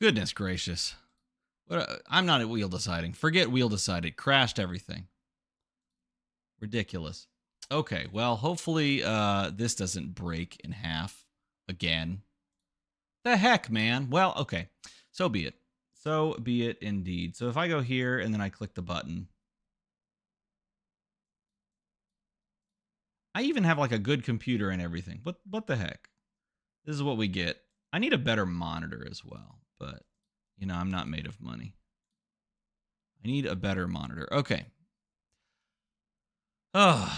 Goodness gracious. I'm not at wheel deciding. Forget wheel decided. Crashed everything. Ridiculous. Okay, well, hopefully this doesn't break in half again. The heck, man? Well, okay. So be it. So be it indeed. So if I go here and then I click the button, I even have like a good computer and everything. What the heck? This is what we get. I need a better monitor as well, but you know, I'm not made of money. I need a better monitor. Okay. Oh,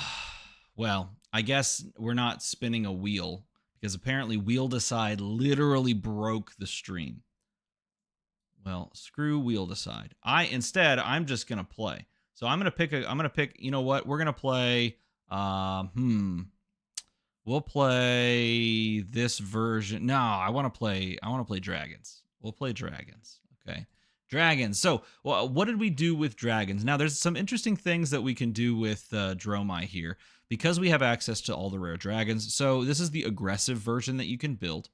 well, I guess we're not spinning a wheel because apparently Wheel Decide literally broke the stream. Well, screw Wheel Decide. I'm just gonna play. So I'm gonna pick. You know what? We're gonna play. We'll play this version. No, I want to play dragons. We'll play dragons. Okay. Dragons. So, well, what did we do with dragons? Now, there's some interesting things that we can do with Dromai here because we have access to all the rare dragons. So, this is the aggressive version that you can build.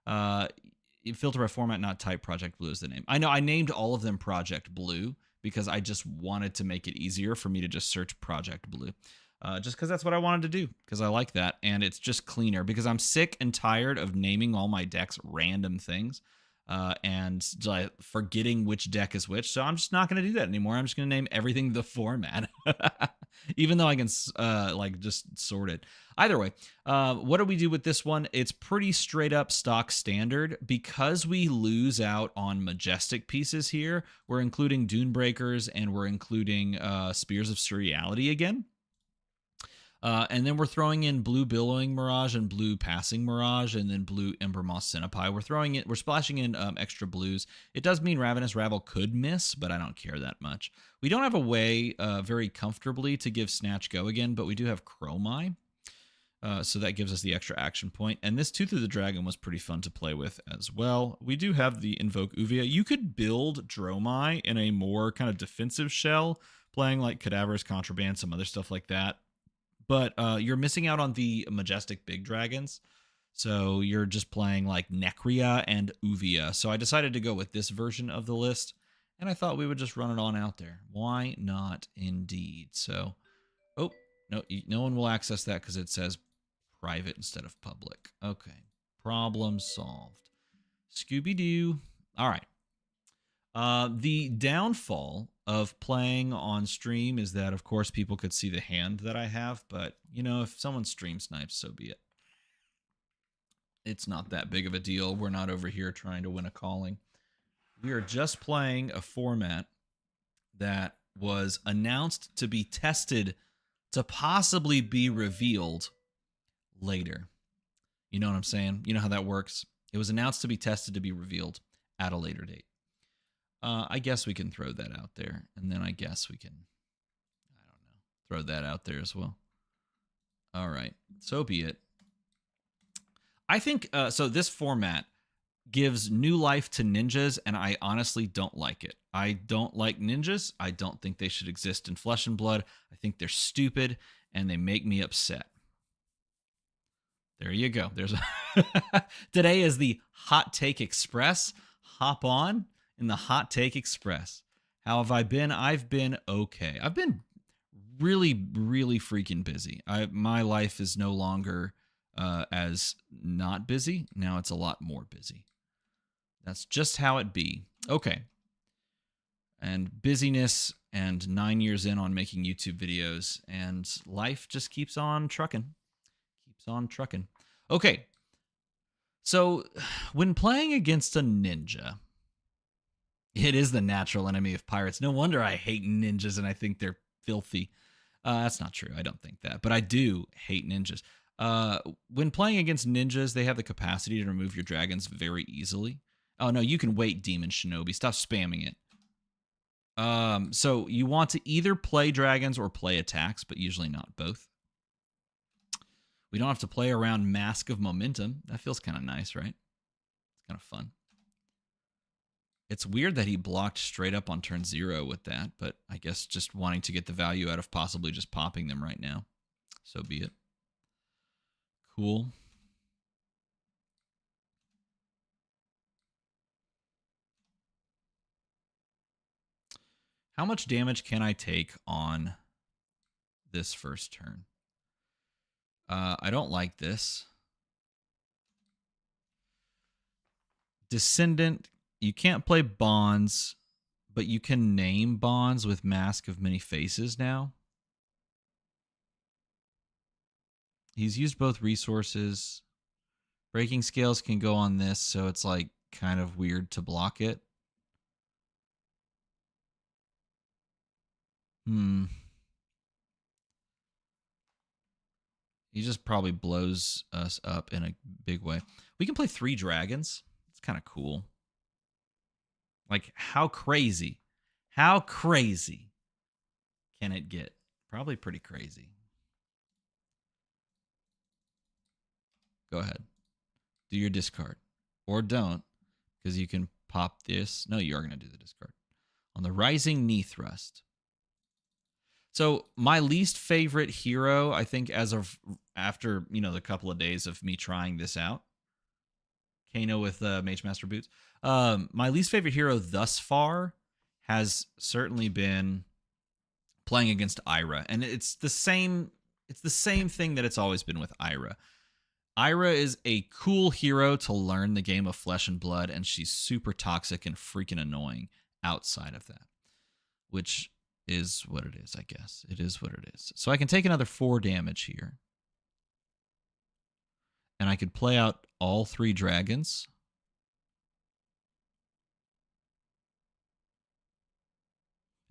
Filter by format, not type. Project Blue is the name. I know I named all of them Project Blue because I just wanted to make it easier for me to just search Project Blue. Just because that's what I wanted to do, because I like that, and it's just cleaner, because I'm sick and tired of naming all my decks random things and forgetting which deck is which, so I'm just not going to do that anymore. I'm just going to name everything the format, even though I can just sort it. Either way, what do we do with this one? It's pretty straight up stock standard. Because we lose out on majestic pieces here, we're including Dune Breakers, and we're including Spears of Surreality again. And then we're throwing in blue Billowing Mirage and blue Passing Mirage, and then blue Ember Moss Cinepi. We're splashing in extra blues. It does mean Ravenous Rabble could miss, but I don't care that much. We don't have a way very comfortably to give Snatch Go again, but we do have Chromai. So that gives us the extra action point. And this Tooth of the Dragon was pretty fun to play with as well. We do have the Invoke Uvia. You could build Dromai in a more kind of defensive shell, playing like Cadaverous Contraband, some other stuff like that. But you're missing out on the majestic big dragons. So you're just playing like Necria and Uvia. So I decided to go with this version of the list, and I thought we would just run it on out there. Why not, indeed? So, oh, no one will access that because it says private instead of public. Okay, problem solved. Scooby-Doo. All right. The downfall of playing on stream is that, of course, people could see the hand that I have, but, you know, if someone stream snipes, so be it. It's not that big of a deal. We're not over here trying to win a calling. We are just playing a format that was announced to be tested to possibly be revealed later. You know what I'm saying? You know how that works? It was announced to be tested to be revealed at a later date. I guess we can throw that out there, and then I guess we can, I don't know, throw that out there as well. All right, so be it. I think, so this format gives new life to ninjas, and I honestly don't like it. I don't like ninjas. I don't think they should exist in Flesh and Blood. I think they're stupid, and they make me upset. There you go. There's Today is the Hot Take Express. Hop on in the Hot Take Express. How have I been? I've been okay. I've been really, really freaking busy. My life is no longer as not busy. Now it's a lot more busy. That's just how it be. Okay. And busyness, and 9 years in on making YouTube videos, and life just keeps on trucking. Keeps on trucking. Okay. So when playing against a ninja, it is the natural enemy of pirates. No wonder I hate ninjas and I think they're filthy. That's not true. I don't think that. But I do hate ninjas. When playing against ninjas, they have the capacity to remove your dragons very easily. Oh, no, you can wait, Demon Shinobi. Stop spamming it. So you want to either play dragons or play attacks, but usually not both. We don't have to play around Mask of Momentum. That feels kind of nice, right? It's kind of fun. It's weird that he blocked straight up on turn 0 with that, but I guess just wanting to get the value out of possibly just popping them right now. So be it. Cool. How much damage can I take on this first turn? I don't like this. Descendant, you can't play Bonds, but you can name Bonds with Mask of Many Faces now. He's used both resources. Breaking Scales can go on this, so it's like kind of weird to block it. He just probably blows us up in a big way. We can play 3 dragons. It's kind of cool. Like, how crazy can it get? Probably pretty crazy. Go ahead. Do your discard. Or don't, because you can pop this. No, you are going to do the discard. On the Rising Knee Thrust. So my least favorite hero, I think, as of after, the couple of days of me trying this out, Kano with Mage Master Boots. My least favorite hero thus far has certainly been playing against Ira, and it's the same thing that it's always been with Ira. Ira is a cool hero to learn the game of Flesh and Blood, and she's super toxic and freaking annoying outside of that, which is what it is, I guess. It is what it is. So I can take another 4 damage here. And I could play out all 3 dragons.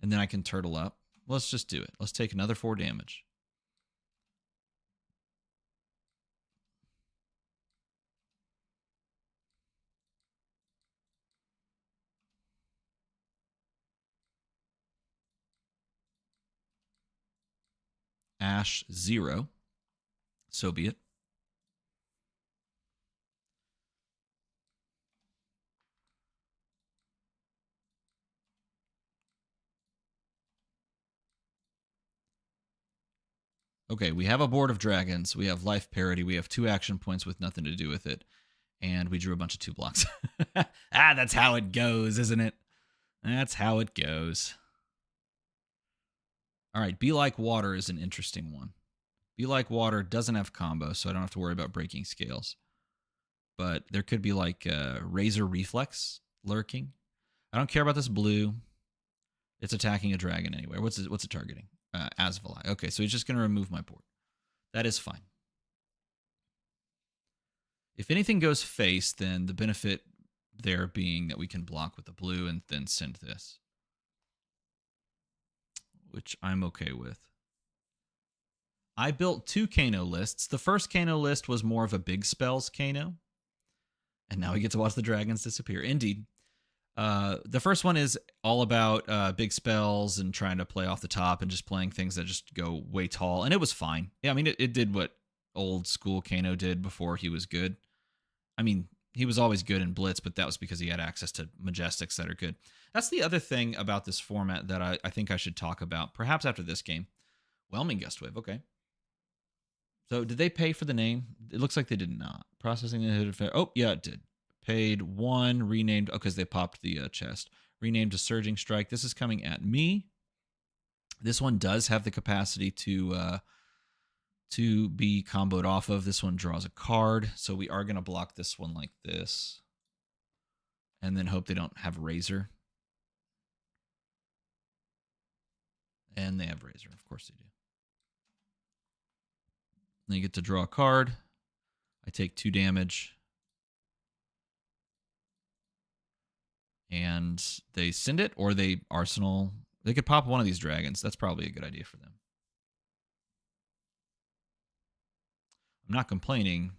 And then I can turtle up. Let's just do it. Let's take another 4 damage. Ash 0. So be it. Okay, we have a board of dragons. We have life parity. We have 2 action points with nothing to do with it. And we drew a bunch of 2 blocks. That's how it goes, isn't it? That's how it goes. All right, Be Like Water is an interesting one. Be Like Water doesn't have combo, so I don't have to worry about breaking scales. But there could be like Razor Reflex lurking. I don't care about this blue. It's attacking a dragon anyway. What's it targeting? Asvalai. Okay, so he's just going to remove my board. That is fine. If anything goes face, then the benefit there being that we can block with the blue and then send this, which I'm okay with. I built 2 Kano lists. The first Kano list was more of a big spells Kano, and now we get to watch the dragons disappear. Indeed. The first one is all about big spells and trying to play off the top and just playing things that just go way tall, and it was fine. Yeah, I mean, it did what old school Kano did before he was good. I mean, he was always good in Blitz, but that was because he had access to Majestics that are good. That's the other thing about this format that I think I should talk about, perhaps after this game. Whelming Gust Wave, okay. So did they pay for the name? It looks like they did not. Processing the hidden fair. Oh, yeah, it did. Paid 1, renamed, because they popped the chest. Renamed to Surging Strike. This is coming at me. This one does have the capacity to be comboed off of. This one draws a card, so we are going to block this one like this. And then hope they don't have Razor. And they have Razor. Of course they do. Then you get to draw a card. I take 2 damage. And they send it, or they arsenal. They could pop one of these dragons. That's probably a good idea for them. I'm not complaining.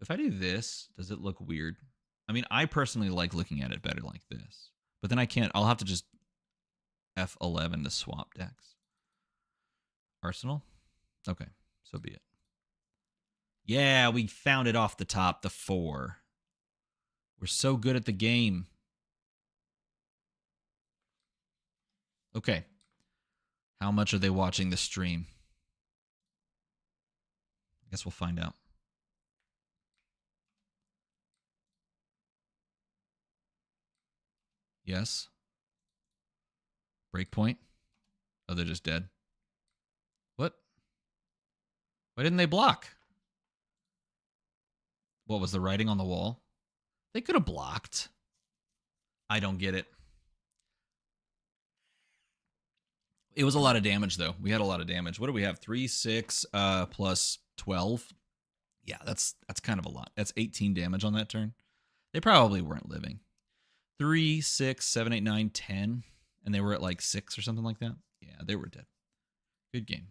If I do this, does it look weird? I mean, I personally like looking at it better like this. But then I can't. I'll have to just F11 to swap decks. Arsenal? Okay, so be it. Yeah, we found it off the top, the 4. We're so good at the game. Okay. How much are they watching the stream? I guess we'll find out. Yes. Breakpoint. Oh, they're just dead. What? Why didn't they block? What was the writing on the wall? They could have blocked. I don't get it. It was a lot of damage, though. We had a lot of damage. What do we have? 3, 6, plus 12. Yeah, that's kind of a lot. That's 18 damage on that turn. They probably weren't living. 3, 6, 7, 8, 9, 10. And they were at like 6 or something like that. Yeah, they were dead. Good game.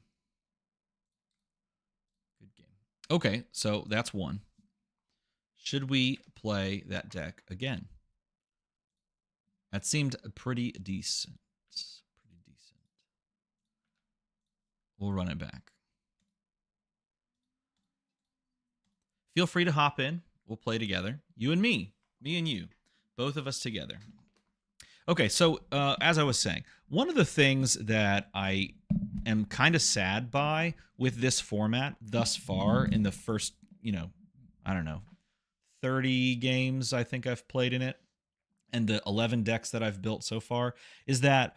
Good game. Okay, so that's one. Should we play that deck again? That seemed pretty decent. Pretty decent. We'll run it back. Feel free to hop in. We'll play together. You and me. Me and you. Both of us together. Okay, so as I was saying, one of the things that I am kind of sad by with this format thus far in the first, I don't know, 30 games I think I've played in it, and the 11 decks that I've built so far, is that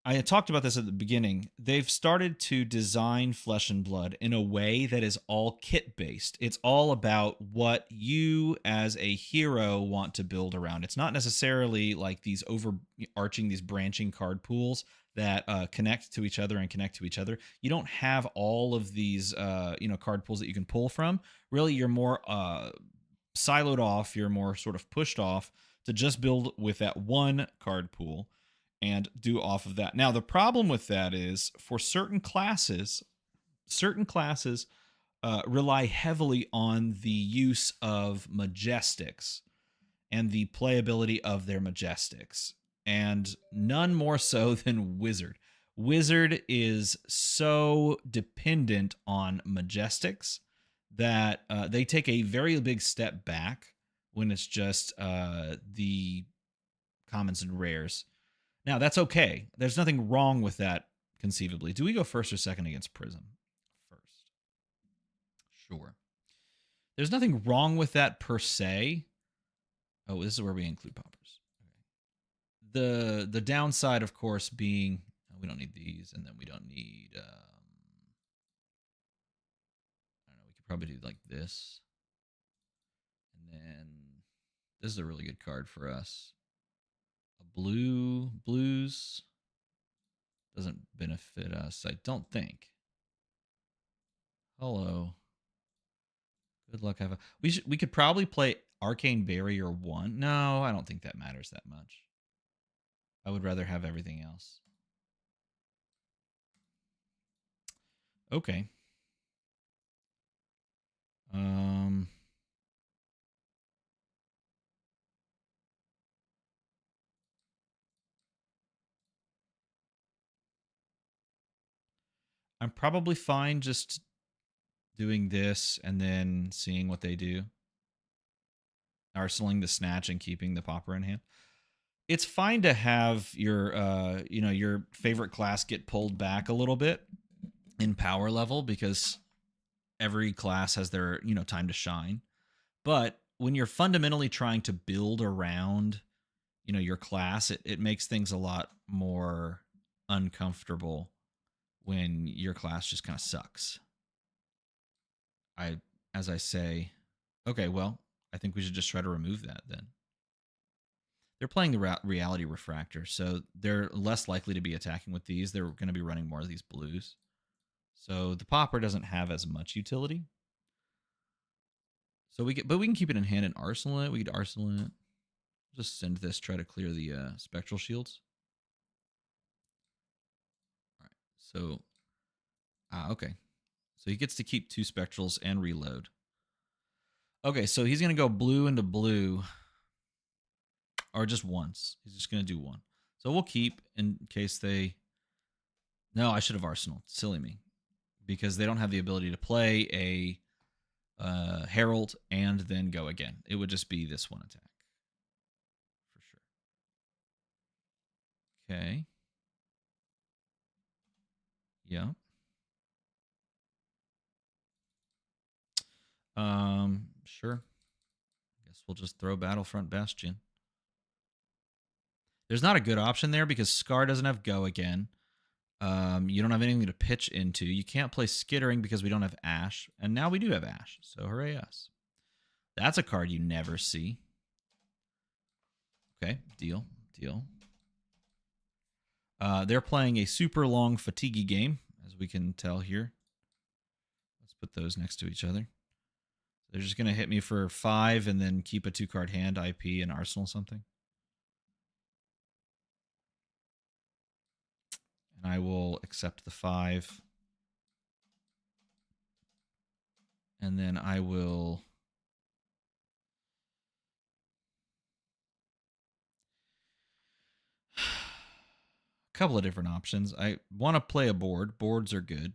I had talked about this at the beginning. They've started to design Flesh and Blood in a way that is all kit-based. It's all about what you as a hero want to build around. It's not necessarily like these overarching, these branching card pools that connect to each other and connect to each other. You don't have all of these, card pools that you can pull from. Really, you're more siloed off. You're more sort of pushed off to just build with that one card pool and do off of that. Now, the problem with that is for certain classes rely heavily on the use of Majestics and the playability of their Majestics, and none more so than Wizard. Wizard is so dependent on Majestics that they take a very big step back when it's just the commons and rares. Now, that's okay. There's nothing wrong with that, conceivably. Do we go first or second against Prism? First. Sure. There's nothing wrong with that per se. Oh, this is where we include poppers. Okay. The downside, of course, being we don't need these, and then we don't need... I don't know. We could probably do like this. And then this is a really good card for us. Blues doesn't benefit us, I don't think. Hello. Good luck. We could probably play Arcane Barrier 1. No, I don't think that matters that much. I would rather have everything else. Okay. I'm probably fine just doing this and then seeing what they do. Arsenaling the Snatch and keeping the Popper in hand. It's fine to have your your favorite class get pulled back a little bit in power level, because every class has their, time to shine. But when you're fundamentally trying to build around, your class, it makes things a lot more uncomfortable when your class just kind of sucks. As I say, okay, well, I think we should just try to remove that then. They're playing the Reality Refractor, so they're less likely to be attacking with these. They're going to be running more of these blues. So the Popper doesn't have as much utility. So we can keep it in hand and arsenal it. We could arsenal it. Just send this, try to clear the spectral shields. All right, so okay. So he gets to keep 2 spectrals and reload. Okay, so he's gonna go blue into blue, or just once. He's just gonna do one. So we'll keep in case they. No, I should have arsenal. Silly me, because they don't have the ability to play a Herald and then go again. It would just be this one attack. For sure. Okay. Yeah. Sure. I guess we'll just throw Battlefront Bastion. There's not a good option there because Scar doesn't have Go again. You don't have anything to pitch into. You can't play Skittering because we don't have Ash. And now we do have Ash. So hooray us. That's a card you never see. Okay, deal. They're playing a super long fatigue game, as we can tell here. Let's put those next to each other. They're just going to hit me for 5 and then keep a 2-card hand, IP, and Arsenal something. And I will accept the 5. And then I will... a couple of different options. I want to play a board. Boards are good.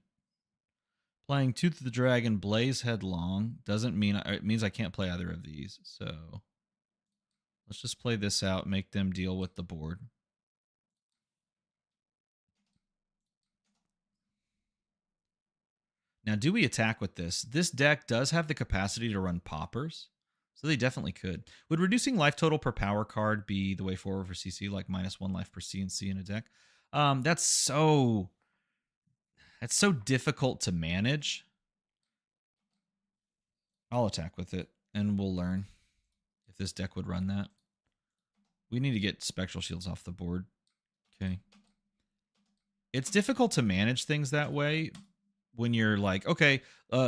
Playing Tooth of the Dragon, Blaze Headlong doesn't mean... it means I can't play either of these. So let's just play this out, make them deal with the board. Now, do we attack with this? This deck does have the capacity to run poppers, so they definitely could. Would reducing life total per power card be the way forward for CC, like -1 life per CNC in a deck? That's so difficult to manage. I'll attack with it, and we'll learn if this deck would run that. We need to get Spectral Shields off the board. Okay. It's difficult to manage things that way when you're like, okay,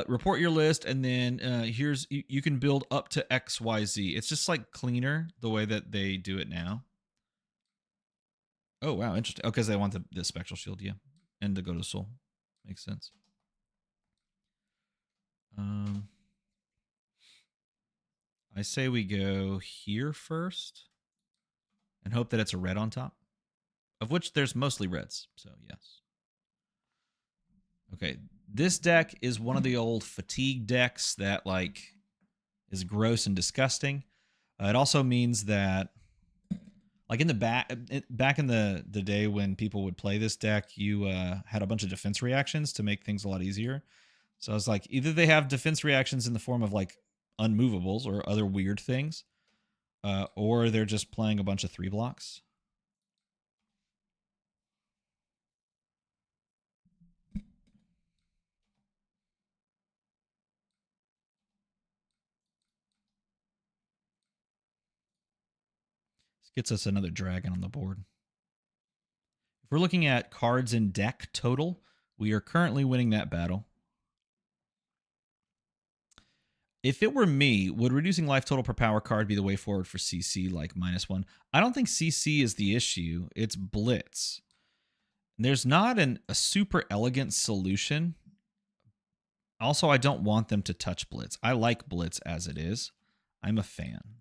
report your list, and then here's you can build up to XYZ. It's just like cleaner the way that they do it now. Oh, wow, interesting. Oh, because they want the Spectral Shield, yeah. And to go to Soul. Makes sense. I say we go here first and hope that it's a red on top, of which there's mostly reds, so yes. Okay, this deck is one of the old fatigue decks that like is gross and disgusting. It also means that like in the back in the day when people would play this deck, you had a bunch of defense reactions to make things a lot easier. So it's like either they have defense reactions in the form of like unmovables or other weird things, or they're just playing a bunch of 3 blocks. This gets us another dragon on the board. If we're looking at cards in deck total, we are currently winning that battle. If it were me, would reducing life total per power card be the way forward for CC, like -1? I don't think CC is the issue. It's Blitz. There's not a super elegant solution. Also, I don't want them to touch Blitz. I like Blitz as it is. I'm a fan.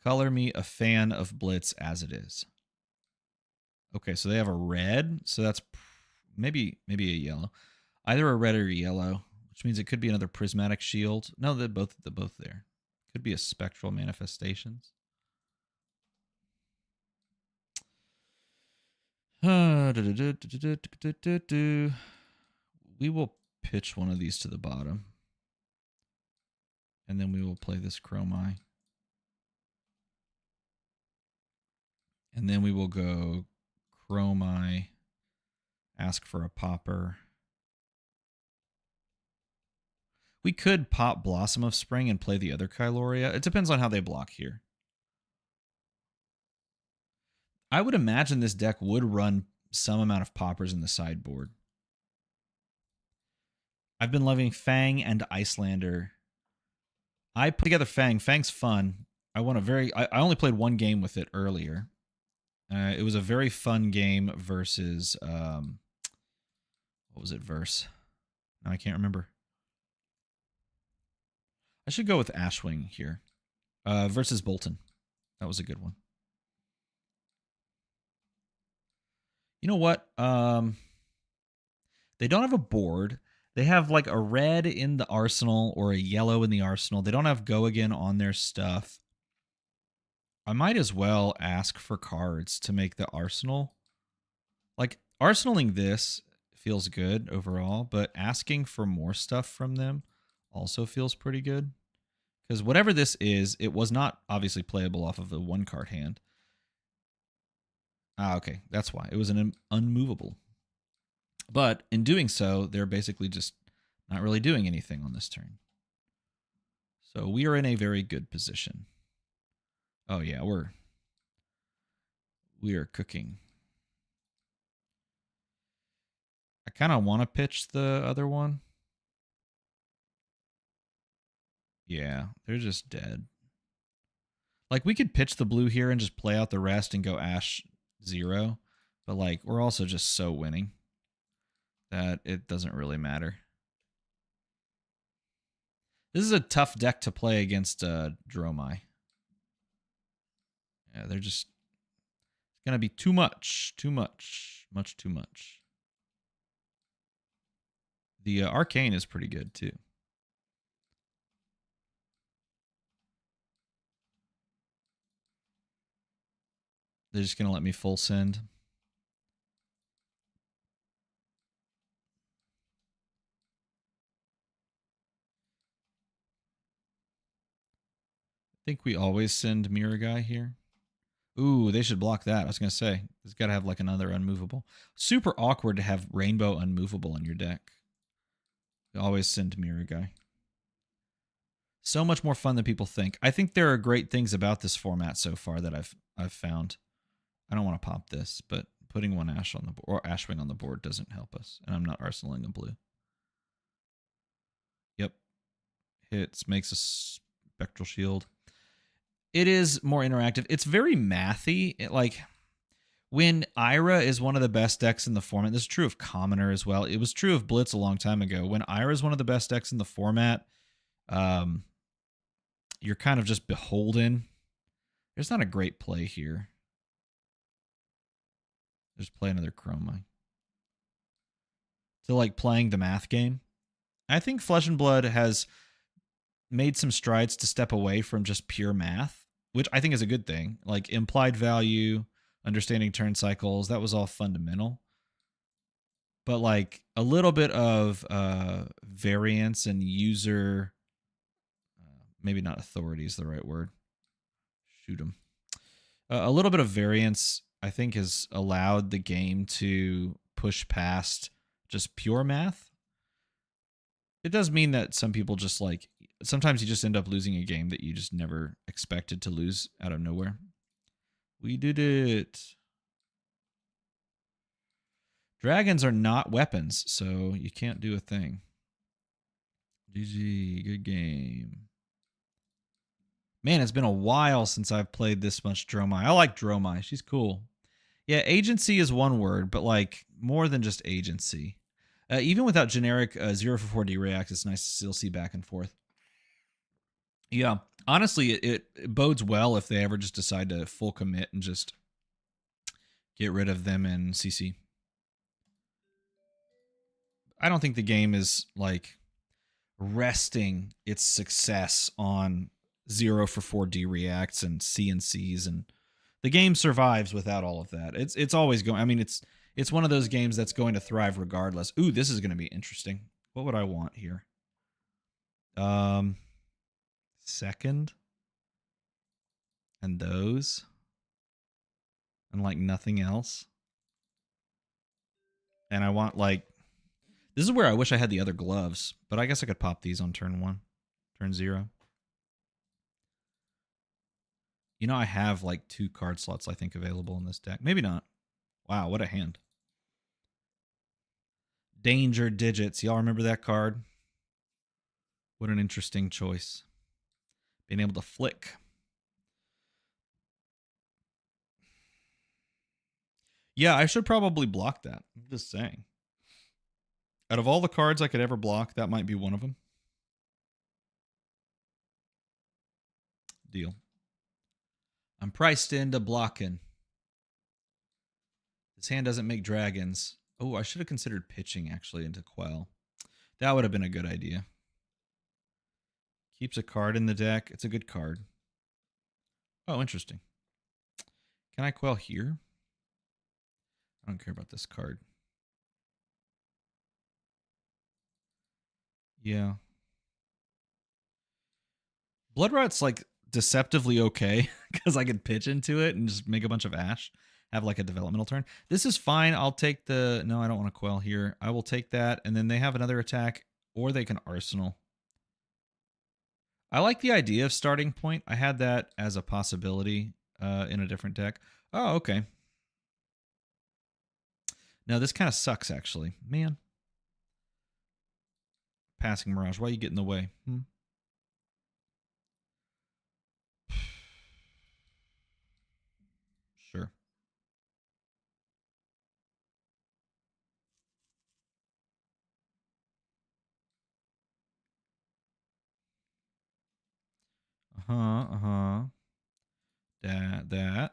Color me a fan of Blitz as it is. Okay, so they have a red. So that's maybe a yellow. Either a red or a yellow, which means it could be another prismatic shield. No, they're both there. Could be a spectral manifestations. We will pitch one of these to the bottom. And then we will play this Dromai. And then we will go Dromai, ask for a popper. We could pop Blossom of Spring and play the other Kyloria. It depends on how they block here. I would imagine this deck would run some amount of poppers in the sideboard. I've been loving Fang and Icelander. I put together Fang. Fang's fun. I only played 1 game with it earlier. It was a very fun game versus what was it verse? No, I can't remember. I should go with Ashwing here. Versus Bolton. That was a good one. You know what? They don't have a board. They have like a red in the arsenal or a yellow in the arsenal. They don't have Go Again on their stuff. I might as well ask for cards to make the arsenal. Like, arsenaling this feels good overall, but asking for more stuff from them also feels pretty good. Because whatever this is, it was not obviously playable off of the 1-card hand. Ah, okay. That's why. It was an unmovable. But in doing so, they're basically just not really doing anything on this turn. So we are in a very good position. Oh yeah, we are cooking. I kind of want to pitch the other one. Yeah, they're just dead. Like, we could pitch the blue here and just play out the rest and go Ash 0. But, like, we're also just so winning that it doesn't really matter. This is a tough deck to play against Dromai. Yeah, they're just... It's going to be too much. Too much. Much too much. The Arcane is pretty good, too. They're just going to let me full send. I think we always send Mirror Guy here. Ooh, they should block that. I was going to say, it's got to have like another unmovable. Super awkward to have Rainbow unmovable in your deck. We always send Mirror Guy. So much more fun than people think. I think there are great things about this format so far that I've found. I don't want to pop this, but putting one Ash on the board or Ashwing on the board doesn't help us. And I'm not arsenaling a blue. Yep. Hits, makes a spectral shield. It is more interactive. It's very mathy. Like, when Ira is one of the best decks in the format, this is true of Commoner as well. It was true of Blitz a long time ago. When Ira is one of the best decks in the format, you're kind of just beholden. There's not a great play here. Just play another Chroma. So, like, playing the math game. I think Flesh and Blood has made some strides to step away from just pure math, which I think is a good thing. Like, implied value, understanding turn cycles, that was all fundamental. But, like, a little bit of variance and user, maybe not authority is the right word. Shoot 'em. A little bit of variance, I think, has allowed the game to push past just pure math. It does mean that some people just, like, sometimes you just end up losing a game that you just never expected to lose out of nowhere. We did it. Dragons are not weapons, so you can't do a thing. GG, good game. Man, it's been a while since I've played this much Dromai. I like Dromai. She's cool. Yeah, agency is one word, but, like, more than just agency. Even without generic 0 for 4D reacts, it's nice to still see back and forth. Yeah, honestly, it bodes well if they ever just decide to full commit and just get rid of them in CC. I don't think the game is, like, resting its success on 0 for 4D reacts and CNCs, and the game survives without all of that. It's always going. I mean, it's one of those games that's going to thrive regardless. Ooh, this is going to be interesting. What would I want here? Second, and those, and, like, nothing else. And I want, like, this is where I wish I had the other gloves, but I guess I could pop these on turn 1, turn 0. You know, I have, like, 2 card slots, I think, available in this deck. Maybe not. Wow, what a hand. Danger Digits. Y'all remember that card? What an interesting choice. Being able to flick. Yeah, I should probably block that. I'm just saying. Out of all the cards I could ever block, that might be one of them. Deal. I'm priced into blocking. This hand doesn't make dragons. Oh, I should have considered pitching, actually, into Quell. That would have been a good idea. Keeps a card in the deck. It's a good card. Oh, interesting. Can I Quell here? I don't care about this card. Yeah. Blood Rot's, like, deceptively okay because I could pitch into it and just make a bunch of ash. have like a developmental turn. This is fine. I'll take the... No, I don't want to quell here. I will take that, and then they have another attack, or they can arsenal. I like the idea of starting point. I had that as a possibility in a different deck. Oh, okay. Now, this kind of sucks, actually. Man. Passing Mirage. Why you get in the way? Sure. That.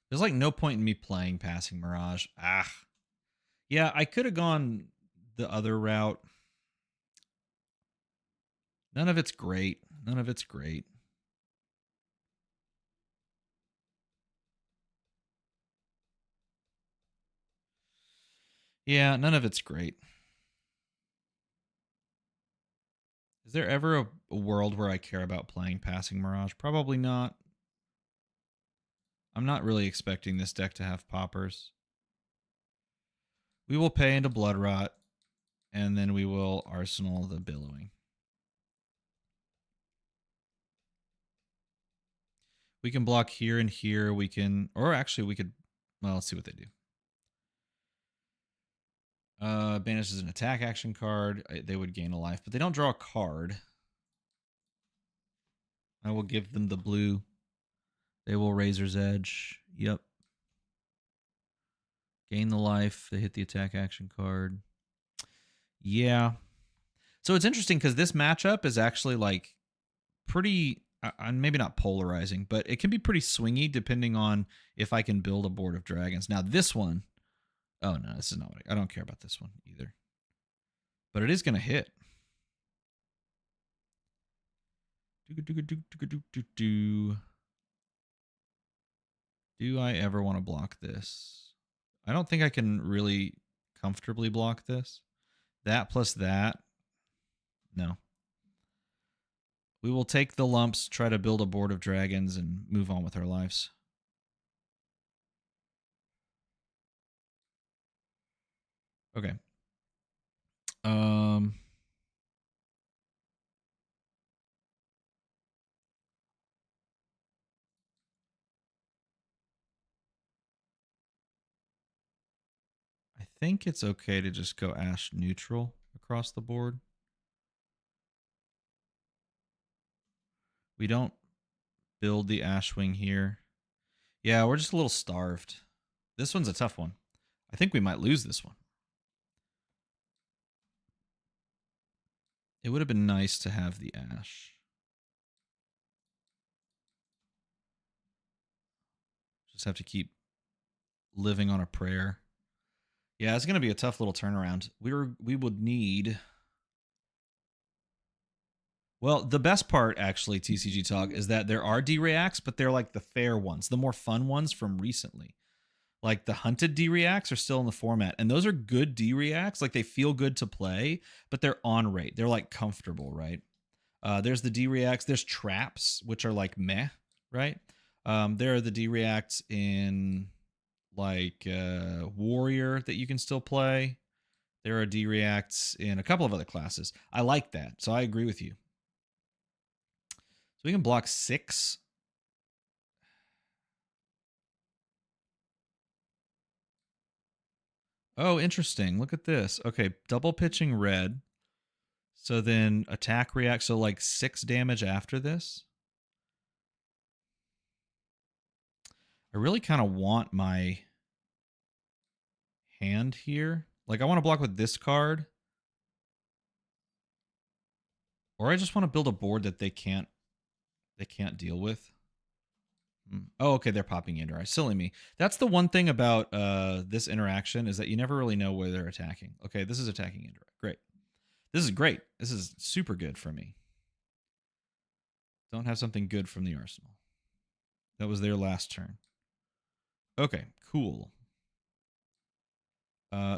There's like no point in me playing Passing Mirage. Yeah, I could have gone the other route. None of it's great. None of it's great. Yeah, none of it's great. Is there ever a world where I care about playing Passing Mirage? Probably not. I'm not really expecting this deck to have poppers. We will pay into Blood Rot, and then we will Arsenal the Billowing. We can block here and here. We can, or actually we could, well, let's see what they do. Banishes an attack action card. They would gain a life, but they don't draw a card. I will give them the blue. They will Razor's Edge. Yep. Gain the life. They hit the attack action card. Yeah. So it's interesting because this matchup is actually like pretty, maybe not polarizing, but it can be pretty swingy depending on if I can build a board of dragons. Now this one, oh no, this is not what I don't care about this one either. But it is going to hit. Do I ever want to block this? I don't think I can really comfortably block this. That plus that. No. We will take the lumps, try to build a board of dragons, and move on with our lives. Okay. I think it's okay to just go Ash neutral across the board. We don't build the Ashwing here. Yeah, we're just a little starved. This one's a tough one. I think we might lose this one. It would have been nice to have the Ash. Just have to keep living on a prayer. Yeah, it's going to be a tough little turnaround. We would need... Well, the best part, actually, TCG Talk, is that there are D-Reacts, but they're like the fair ones, the more fun ones from recently. Like the hunted D-Reacts are still in the format, and those are good D-Reacts. Like they feel good to play, but they're on rate. They're like comfortable, right? There's the D-Reacts. There's traps, which are like meh, right? There are the D-Reacts in like Warrior that you can still play. There are D-Reacts in a couple of other classes. I like that, so I agree with you. So we can block 6. Oh, interesting. Look at this. Okay, double pitching red. So then attack react. So like 6 damage after this. I really kind of want my hand here. Like I want to block with this card. Or I just want to build a board that they can't deal with. Oh, okay, they're popping Yandere. Silly me. That's the one thing about this interaction is that you never really know where they're attacking. Okay, this is attacking Yandere. Great. This is great. This is super good for me. Don't have something good from the arsenal. That was their last turn. Okay, cool.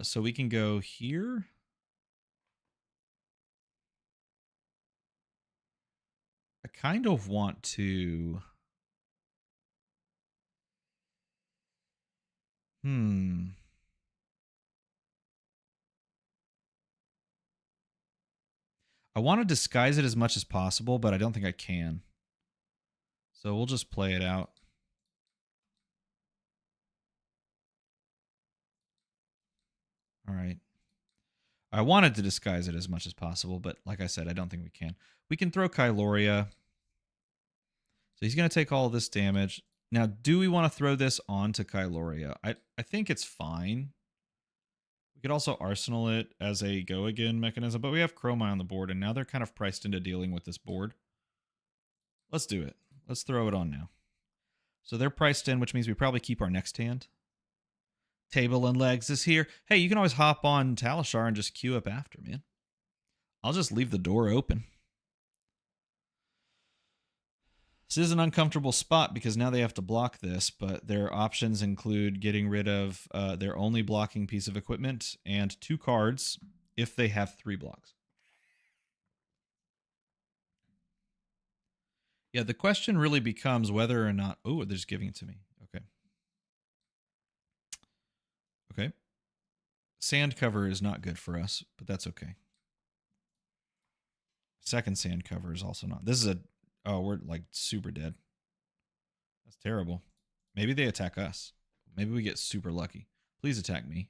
So we can go here. I kind of want to... I want to disguise it as much as possible, but I don't think I can. So we'll just play it out. All right. I wanted to disguise it as much as possible, but like I said, I don't think we can. We can throw Kyloria. So he's going to take all this damage. Now, do we want to throw this onto Kyloria? I think it's fine. We could also arsenal it as a go again mechanism, but we have Chromai on the board, and now they're kind of priced into dealing with this board. Let's do it. Let's throw it on now. So they're priced in, which means we probably keep our next hand. Table and Legs is here. Hey, you can always hop on Talishar and just queue up after, man. I'll just leave the door open. This is an uncomfortable spot because now they have to block this, but their options include getting rid of their only blocking piece of equipment and 2 cards if they have 3 blocks. Yeah, the question really becomes whether or not... Oh, they're just giving it to me. Okay. Okay. Sand cover is not good for us, but that's okay. Second sand cover is also not. This is a... Oh, we're like super dead. That's terrible. Maybe they attack us. Maybe we get super lucky. Please attack me.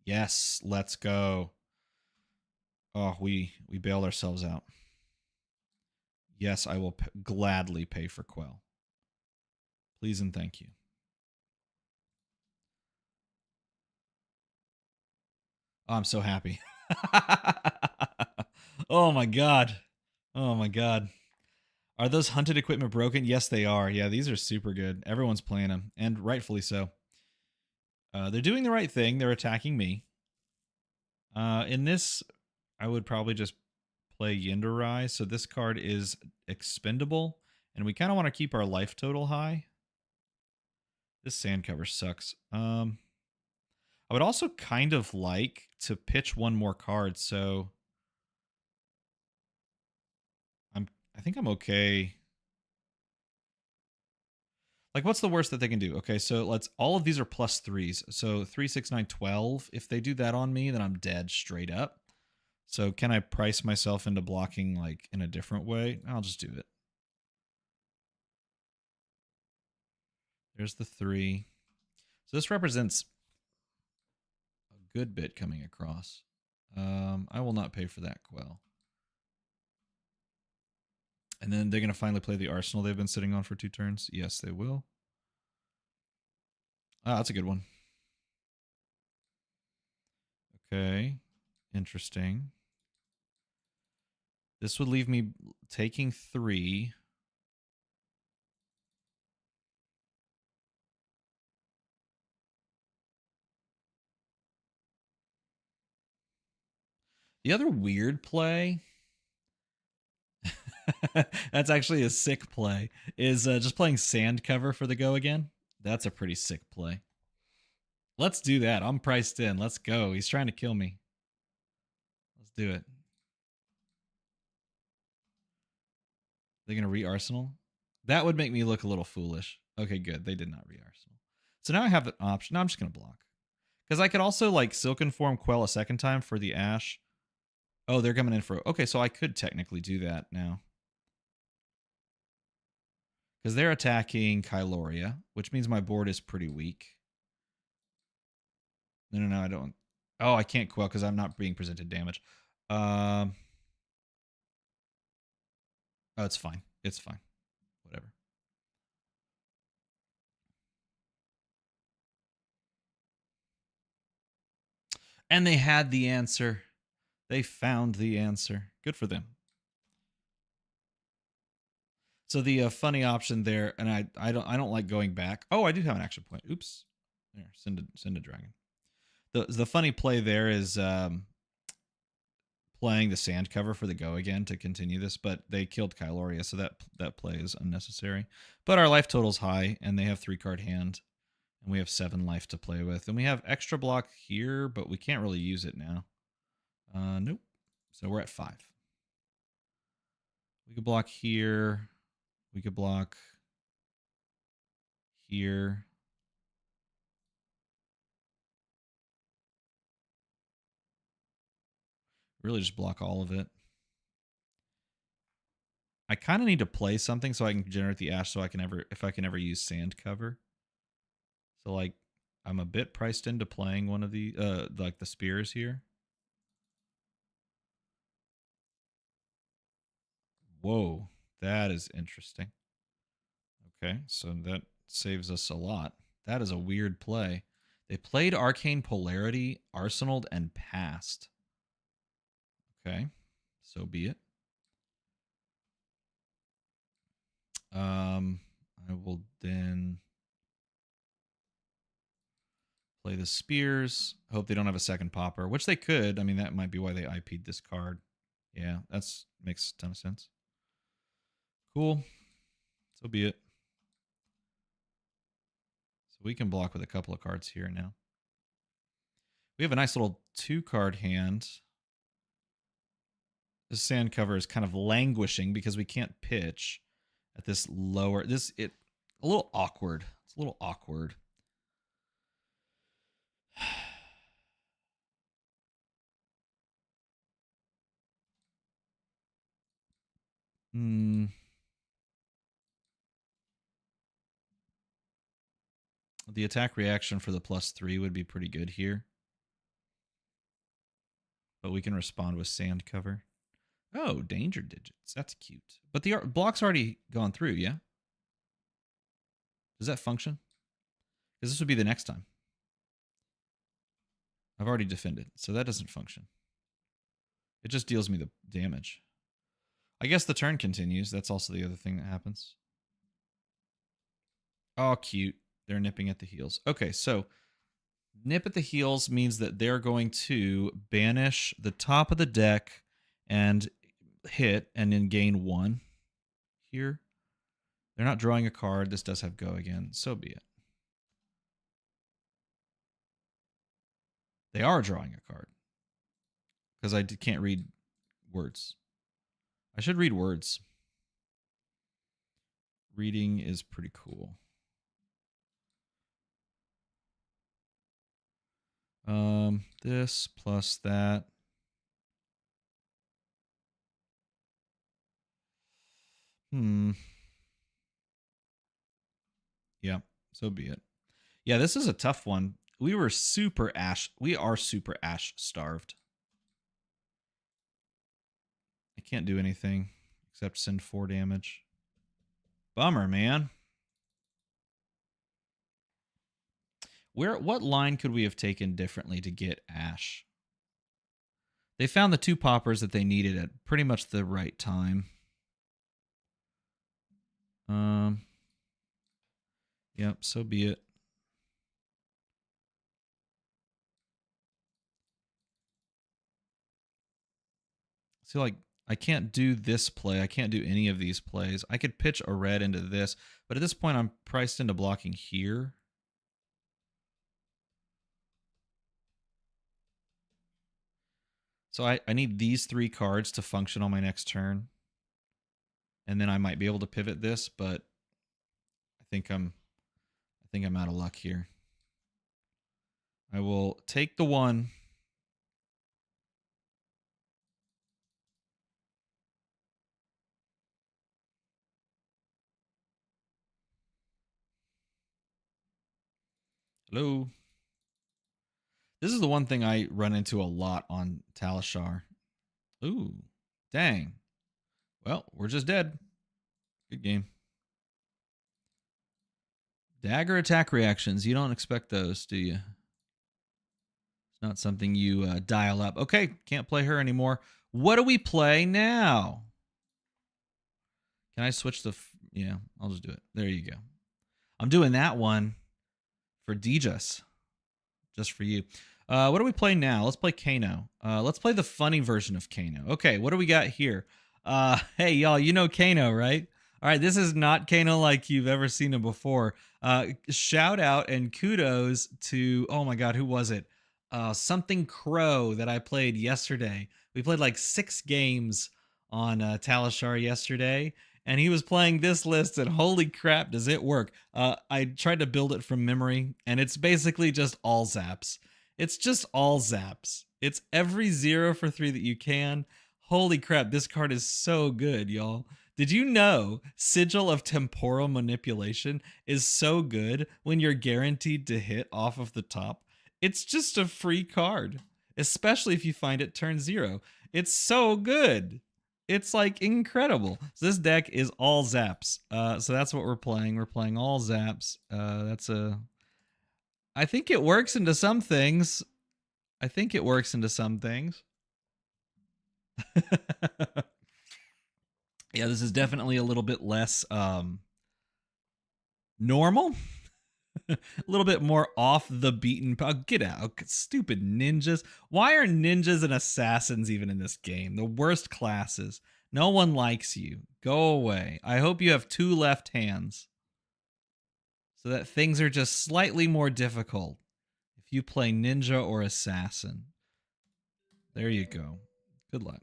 Yes, let's go. Oh, we bailed ourselves out. Yes, I will gladly pay for Quell. Please and thank you. Oh, I'm so happy. Oh my god. Oh my god. Are those hunted equipment broken? Yes, they are. Yeah, these are super good. Everyone's playing them, and rightfully so. They're doing the right thing. They're attacking me. In this, I would probably just play Yindarai. So this card is expendable, and we kind of want to keep our life total high. This sand cover sucks. I would also kind of like to pitch one more card, so I think I'm okay. Like, what's the worst that they can do? Okay, so let's... All of these are +3s. So 3, 6, 9, 12. If they do that on me, then I'm dead straight up. So can I price myself into blocking, like, in a different way? I'll just do it. There's the 3. So this represents a good bit coming across. I will not pay for that Quell. And then they're going to finally play the Arsenal they've been sitting on for 2 turns. Yes, they will. Ah, that's a good one. Okay. Interesting. This would leave me taking 3. The other weird play... That's actually a sick play. Is just playing sand cover for the go again. That's a pretty sick play. Let's do that. I'm priced in. Let's go. He's trying to kill me. Let's do it. They're going to re-arsenal? That would make me look a little foolish. Okay, good. They did not re-arsenal. So now I have an option. No, I'm just going to block. Because I could also, like, Silken Form Quell a second time for the Ash. Oh, they're coming in for... Okay, so I could technically do that now. Because they're attacking Kyloria, which means my board is pretty weak. No, I don't. Oh, I can't Quell because I'm not being presented damage. Oh, it's fine. It's fine. Whatever. And they had the answer. They found the answer. Good for them. So the funny option there, and I don't like going back. Oh, I do have an action point. Oops. There, send a dragon. The funny play there is playing the sand cover for the go again to continue this, but they killed Kyloria, so that play is unnecessary. But our life total's high, and they have 3-card hand, and we have 7 life to play with, and we have extra block here, but we can't really use it now. Nope. So we're at 5. We could block here. We could block here. Really just block all of it. I kind of need to play something so I can generate the ash so I can if I can ever use sand cover. So like I'm a bit priced into playing one of the like the spears here. Whoa, that is interesting. Okay, so that saves us a lot. That is a weird play. They played Arcane Polarity, Arsenaled, and passed. Okay, so be it. I will then play the spears. Hope they don't have a second popper, which they could. I mean, that might be why they IP'd this card. Yeah, that's makes a ton of sense. Cool. So be it. So we can block with a couple of cards here now. We have a nice little 2-card hand. This sand cover is kind of languishing because we can't pitch at this lower. A little awkward. It's a little awkward. The attack reaction for the +3 would be pretty good here. But we can respond with sand cover. Oh, danger digits. That's cute. But the block's already gone through, yeah? Does that function? Because this would be the next time. I've already defended, so that doesn't function. It just deals me the damage. I guess the turn continues. That's also the other thing that happens. Oh, cute. They're nipping at the heels. Okay, so nip at the heels means that they're going to banish the top of the deck and hit and then gain 1 here. They're not drawing a card. This does have go again. So be it. They are drawing a card because I can't read words. I should read words. Reading is pretty cool. This plus that. Yeah, so be it. Yeah, this is a tough one. We are super ash starved. I can't do anything except send 4 damage. Bummer, man. What line could we have taken differently to get ash? They found the 2 poppers that they needed at pretty much the right time. Yep, so be it. See, like, I can't do this play. I can't do any of these plays. I could pitch a red into this, but at this point, I'm priced into blocking here. So I need these 3 cards to function on my next turn. And then I might be able to pivot this, but I think I'm out of luck here. I will take the 1. Hello. This is the one thing I run into a lot on Talishar. Ooh, dang. Well, we're just dead. Good game. Dagger attack reactions. You don't expect those, do you? It's not something you dial up. Okay, can't play her anymore. What do we play now? Can I switch the... Yeah, I'll just do it. There you go. I'm doing that one for Dijas. Just for you. What do we play now? Let's play Kano. Let's play the funny version of Kano. Okay, what do we got here? Hey, y'all, you know Kano, right? All right, this is not Kano like you've ever seen him before. Shout out and kudos to, oh my God, who was it? Something Crow that I played yesterday. We played like 6 games on Talishar yesterday, and he was playing this list, and holy crap, does it work. I tried to build it from memory, and it's basically just all zaps. It's just all zaps. It's every 0 for 3 that you can. Holy crap, this card is so good, y'all. Did you know Sigil of Temporal Manipulation is so good when you're guaranteed to hit off of the top? It's just a free card, especially if you find it turn 0. It's so good. It's like incredible. So this deck is all zaps. So that's what we're playing. We're playing all zaps. I think it works into some things. Yeah, this is definitely a little bit less normal. A little bit more off the beaten path. Get out, stupid ninjas. Why are ninjas and assassins even in this game? The worst classes. No one likes you. Go away. I hope you have 2 left hands so that things are just slightly more difficult if you play ninja or assassin. There you go. Good luck.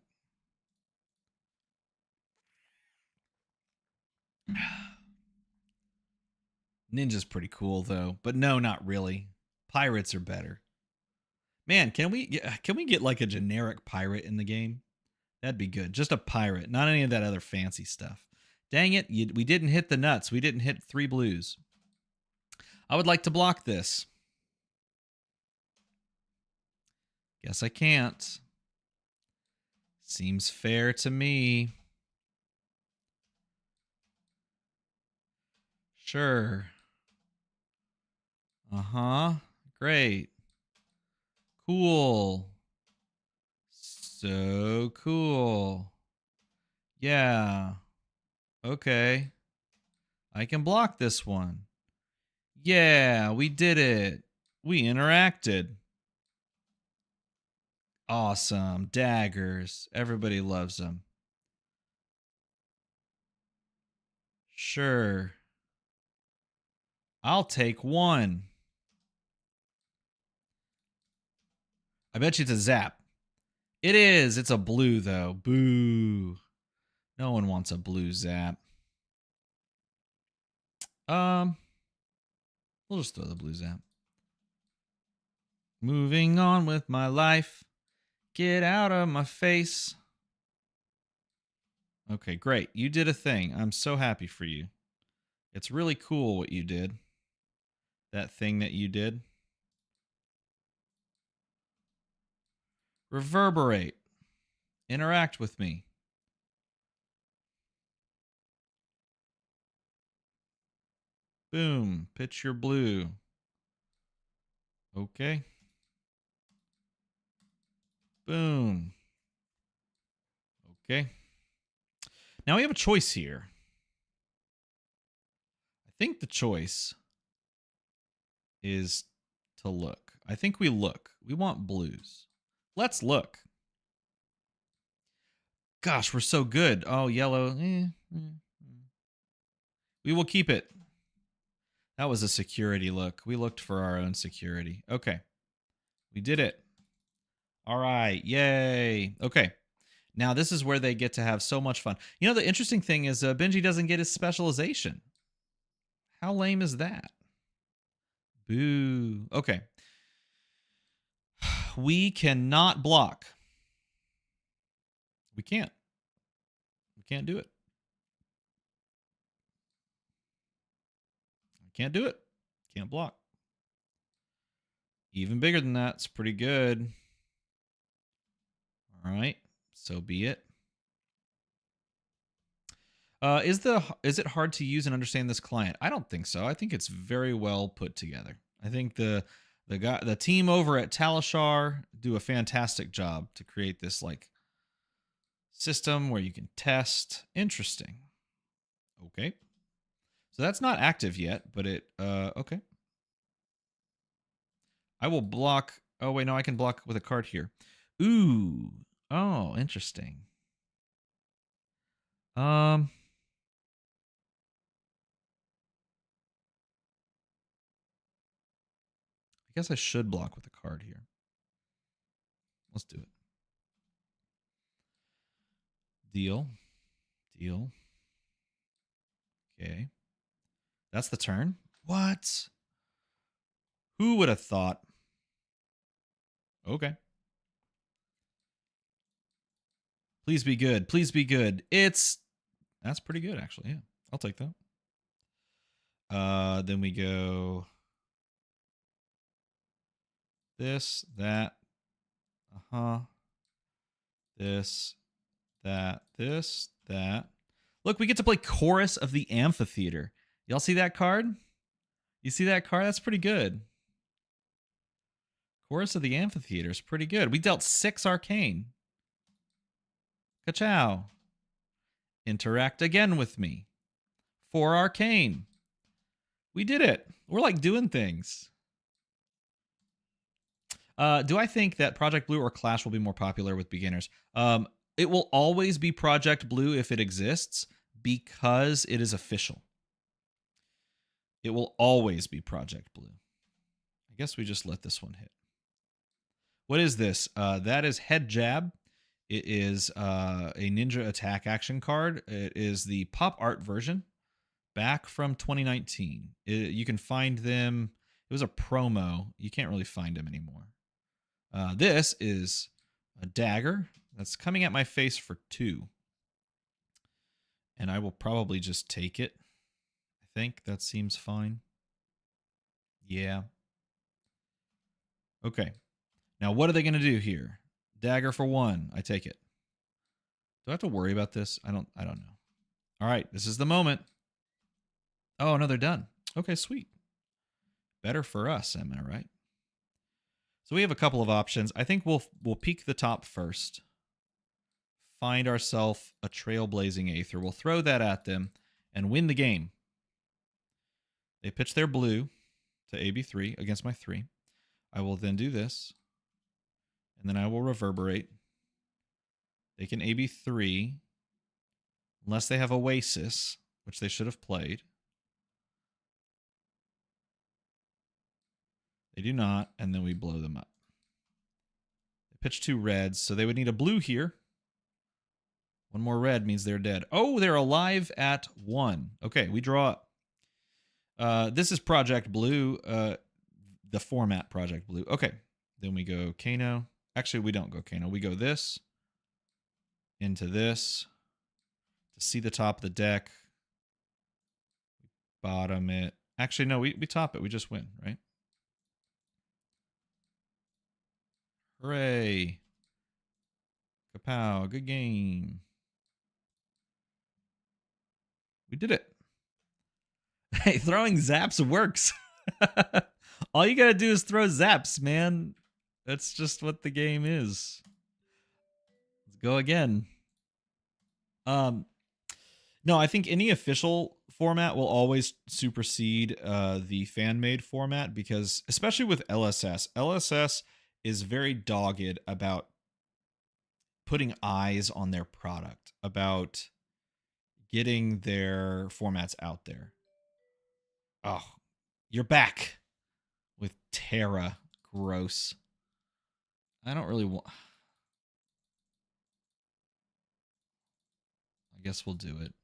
Ninja's pretty cool though, but no, not really. Pirates are better. Man, can we get like a generic pirate in the game? That'd be good. Just a pirate, not any of that other fancy stuff. Dang it, we didn't hit the nuts. We didn't hit 3 blues. I would like to block this. Guess I can't. Seems fair to me. Sure. Uh-huh. Great. Cool. So cool. Yeah. Okay. I can block this one. Yeah, we did it. We interacted. Awesome. Daggers. Everybody loves them. Sure. I'll take 1. I bet you it's a zap. It is. It's a blue, though. Boo. No one wants a blue zap. We'll just throw the blue zap. Moving on with my life. Get out of my face. Okay, great. You did a thing. I'm so happy for you. It's really cool what you did. That thing that you did. Reverberate. Interact with me. Boom. Pitch your blue. Okay. Boom. Okay. Now we have a choice here. I think the choice is to look. I think we look. We want blues. Let's look. Gosh, we're so good. Oh, yellow. We will keep it. That was a security look. We looked for our own security. Okay. We did it. All right. Yay. Okay. Now this is where they get to have so much fun. You know, the interesting thing is Benji doesn't get his specialization. How lame is that? Boo. Okay. We cannot block. We can't. We can't do it. Can't do it. Can't block. Even bigger than that. It's pretty good. All right. So be it. Is it hard to use and understand this client? I don't think so. I think it's very well put together. I think the team over at Talishar do a fantastic job to create this like system where you can test. Interesting. Okay. So that's not active yet, but it okay. I will block. Oh wait, no, I can block with a card here. Ooh. Oh, interesting. I guess I should block with a card here. Let's do it. Deal. Deal. Okay. That's the turn. What? Who would have thought? Okay. Please be good. Please be good. That's pretty good, actually. Yeah, I'll take that. Then we go this, that, this, that, this, that. Look, we get to play Chorus of the Amphitheater. Y'all see that card? You see that card? That's pretty good. Chorus of the Amphitheater is pretty good. We dealt 6 arcane. Ka-chow. Interact again with me. 4 arcane. We did it. We're like doing things. Do I think that Project Blue or Clash will be more popular with beginners? It will always be Project Blue if it exists because it is official. It will always be Project Blue. I guess we just let this one hit. What is this? That is Head Jab. It is a ninja attack action card. It is the pop art version back from 2019. You can find them. It was a promo. You can't really find them anymore. This is a dagger that's coming at my face for 2. And I will probably just take it. I think that seems fine. Yeah. Okay. Now, what are they going to do here? Dagger for 1. I take it. Do I have to worry about this? I don't know. All right. This is the moment. Oh, no, they're done. Okay, sweet. Better for us, am I right? So we have a couple of options. I think we'll peek the top first. Find ourselves a trailblazing Aether. We'll throw that at them and win the game. They pitch their blue to AB3 against my 3. I will then do this. And then I will reverberate. They can AB3 unless they have Oasis, which they should have played. They do not, and then we blow them up. They pitch 2 reds, so they would need a blue here. 1 more red means they're dead. Oh, they're alive at 1. Okay, we draw up. This is Project Blue, the format Project Blue. Okay, then we go Kano. Actually, we don't go Kano. We go this into this to see the top of the deck. Bottom it. Actually, no, we top it. We just win, right? Hooray. Kapow. Good game. We did it. Hey, throwing zaps works. All you gotta do is throw zaps, man. That's just what the game is. Let's go again. No, I think any official format will always supersede the fan-made format because, especially with LSS is very dogged about putting eyes on their product, about getting their formats out there. Oh, you're back with Terra. Gross. I don't really want... I guess we'll do it.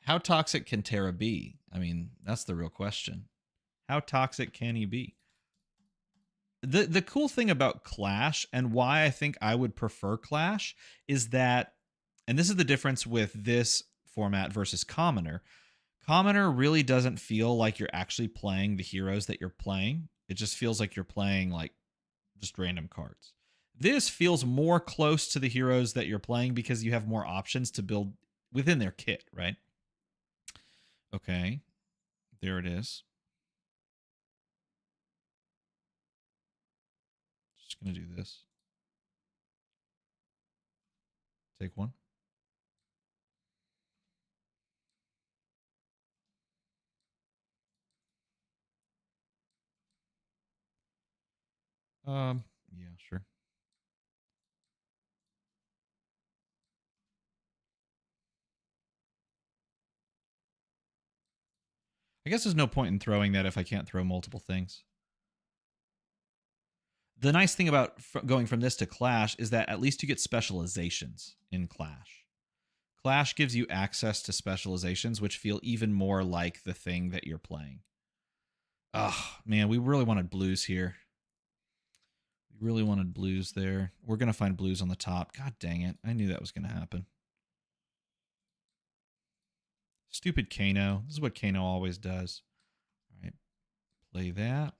How toxic can Terra be? I mean, that's the real question. How toxic can he be? The cool thing about Clash, and why I think I would prefer Clash, is that, and this is the difference with this format versus Commoner. Commoner really doesn't feel like you're actually playing the heroes that you're playing. It just feels like you're playing like just random cards. This feels more close to the heroes that you're playing because you have more options to build within their kit, right? Okay, there it is. Just going to do this. Take 1. Yeah, sure. I guess there's no point in throwing that if I can't throw multiple things. The nice thing about going from this to Clash is that at least you get specializations in Clash. Clash gives you access to specializations, which feel even more like the thing that you're playing. Oh, man, we really wanted blues here. You really wanted blues there. We're going to find blues on the top. God dang it. I knew that was going to happen. Stupid Kano. This is what Kano always does. All right. Play that.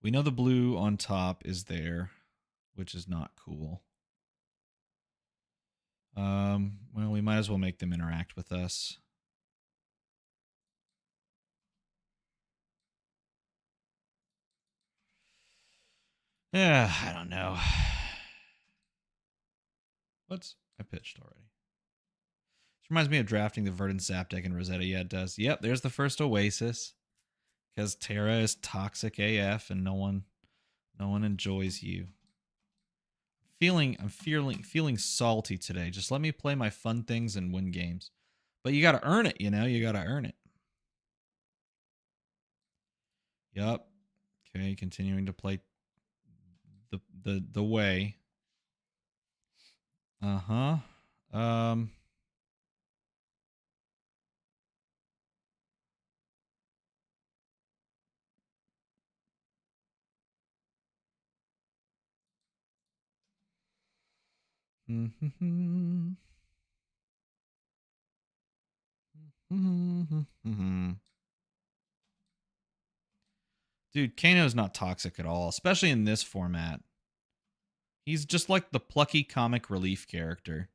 We know the blue on top is there, which is not cool. Well, we might as well make them interact with us. Yeah, I don't know. What's I pitched already? This reminds me of drafting the Verdant Zap deck in Rosetta. Yeah, it does. Yep, there's the first Oasis. Because Terra is toxic AF and no one enjoys you. I'm feeling salty today. Just let me play my fun things and win games. But you gotta earn it, you know? You gotta earn it. Yup. Okay, continuing to play the way. Uh-huh. Dude, Kano's not toxic at all, especially in this format. He's just like the plucky comic relief character.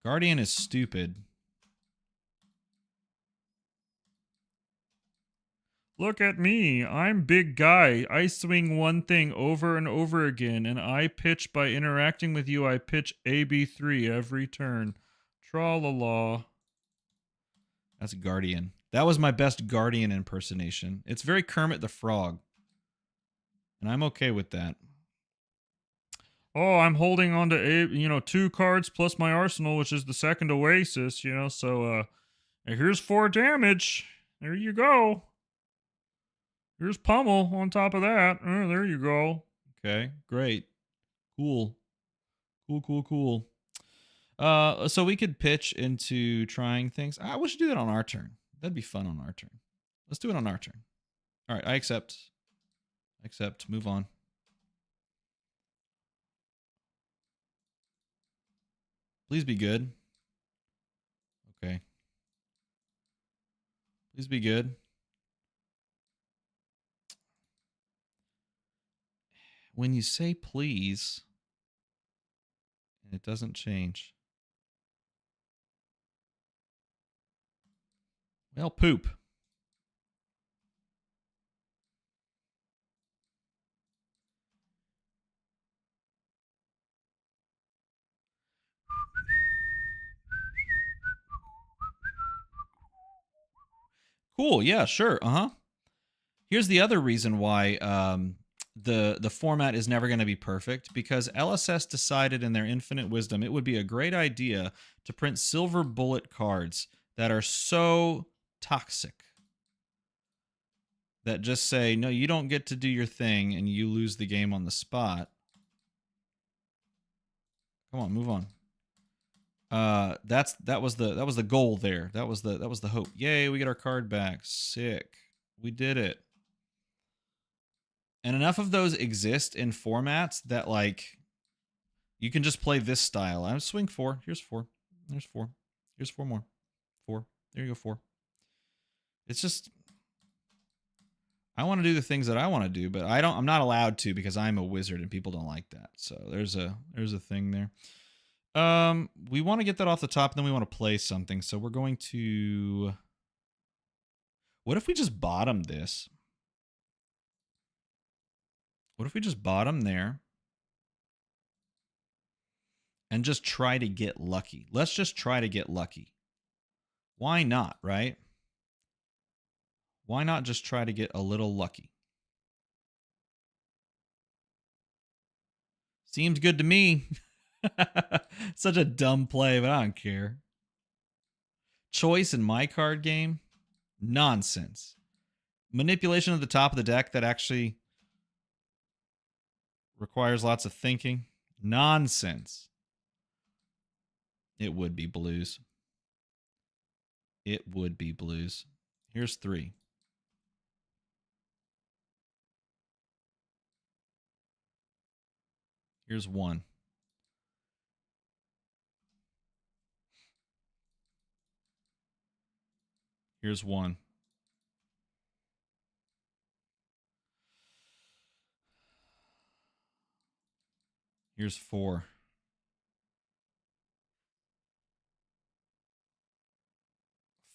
Guardian is stupid. Look at me. I'm big guy. I swing one thing over and over again, and I pitch by interacting with you. I pitch AB3 every turn. Tra-la-la. That's Guardian. That was my best Guardian impersonation. It's very Kermit the Frog. And I'm okay with that. Oh, I'm holding on to 2 cards plus my arsenal, which is the second Oasis, so here's 4 damage. There you go. Here's Pummel on top of that. Oh, there you go. Okay, great. Cool. Cool. So we could pitch into trying things. We should do that on our turn. That'd be fun on our turn. Let's do it on our turn. All right, I accept. Move on. Please be good. Okay. Please be good. When you say please, and it doesn't change. Well, poop. Cool. Yeah, sure. Uh-huh. Here's the other reason why the format is never going to be perfect, because LSS decided in their infinite wisdom it would be a great idea to print silver bullet cards that are so toxic that just say, no, you don't get to do your thing and you lose the game on the spot. Come on, move on. That was the goal there. That was the hope. Yay, we get our card back. Sick. We did it. And enough of those exist in formats that, like, you can just play this style. I'm swing 4. Here's 4. There's 4. Here's 4 more. 4. There you go, 4. It's just, I want to do the things that I want to do, but I'm not allowed to because I'm a wizard and people don't like that. So there's a thing there. We want to get that off the top, and then we want to play something. So we're going to, what if we just bottom this? What if we just bottom there and just try to get lucky? Let's just try to get lucky. Why not, right? Why not just try to get a little lucky? Seems good to me. Such a dumb play, but I don't care. Choice in my card game? Nonsense. Manipulation of the top of the deck that actually requires lots of thinking? Nonsense. It would be blues. It would be blues. Here's 3. Here's 1. Here's 1. Here's 4.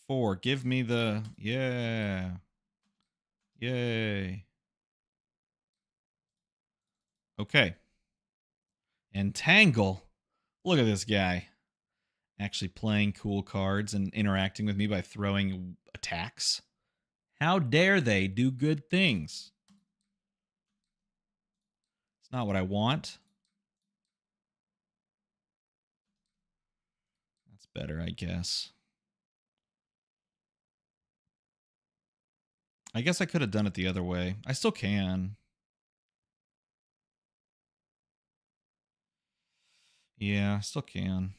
4. Give me the... Yeah. Yay. Okay. Entangle. Look at this guy. Actually playing cool cards and interacting with me by throwing attacks. How dare they do good things? It's not what I want. That's better, I guess. I guess I could have done it the other way. I still can. Yeah, I still can.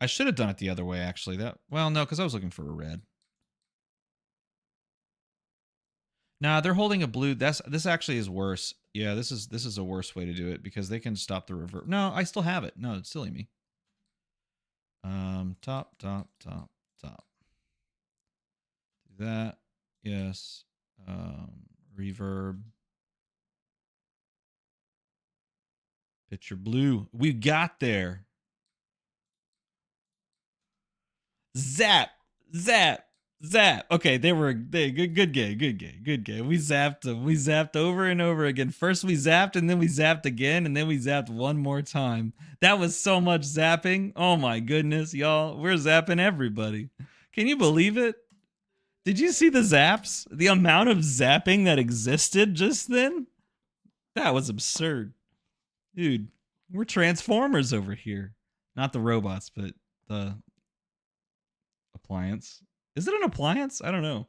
I should have done it the other way, actually. Well, no, because I was looking for a red. Nah, they're holding a blue. This actually is worse. Yeah, this is a worse way to do it because they can stop the revert. No, I still have it. No, it's silly me. Top. Do that. Yes. Reverb. Picture blue. We got there. Zap. Okay, good game. We zapped them. We zapped over and over again. First we zapped and then we zapped again and then we zapped one more time. That was so much zapping. Oh my goodness, y'all. We're zapping everybody. Can you believe it? Did you see the zaps? The amount of zapping that existed just then? That was absurd. Dude, we're Transformers over here. Not the robots, but the appliance. Is it an appliance? I don't know.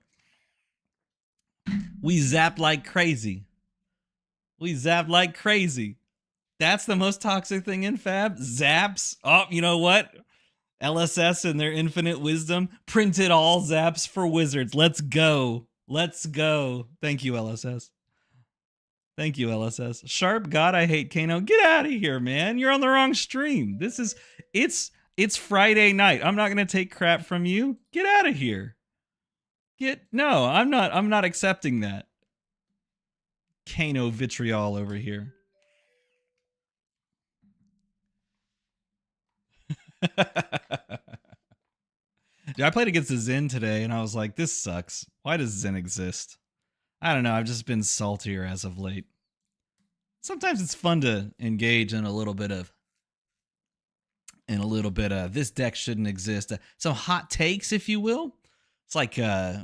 We zapped like crazy. That's the most toxic thing in Fab. Zaps. Oh, you know what? LSS and their infinite wisdom printed all zaps for wizards. Let's go. Thank you, LSS. Sharp God, I hate Kano. Get out of here, man. You're on the wrong stream. It's Friday night. I'm not gonna take crap from you. Get out of here. No, I'm not accepting that. Kano vitriol over here. Dude, I played against the Zen today and I was like, this sucks. Why does Zen exist? I don't know. I've just been saltier as of late. Sometimes it's fun to engage in a little bit of this deck shouldn't exist. Some hot takes, if you will. It's like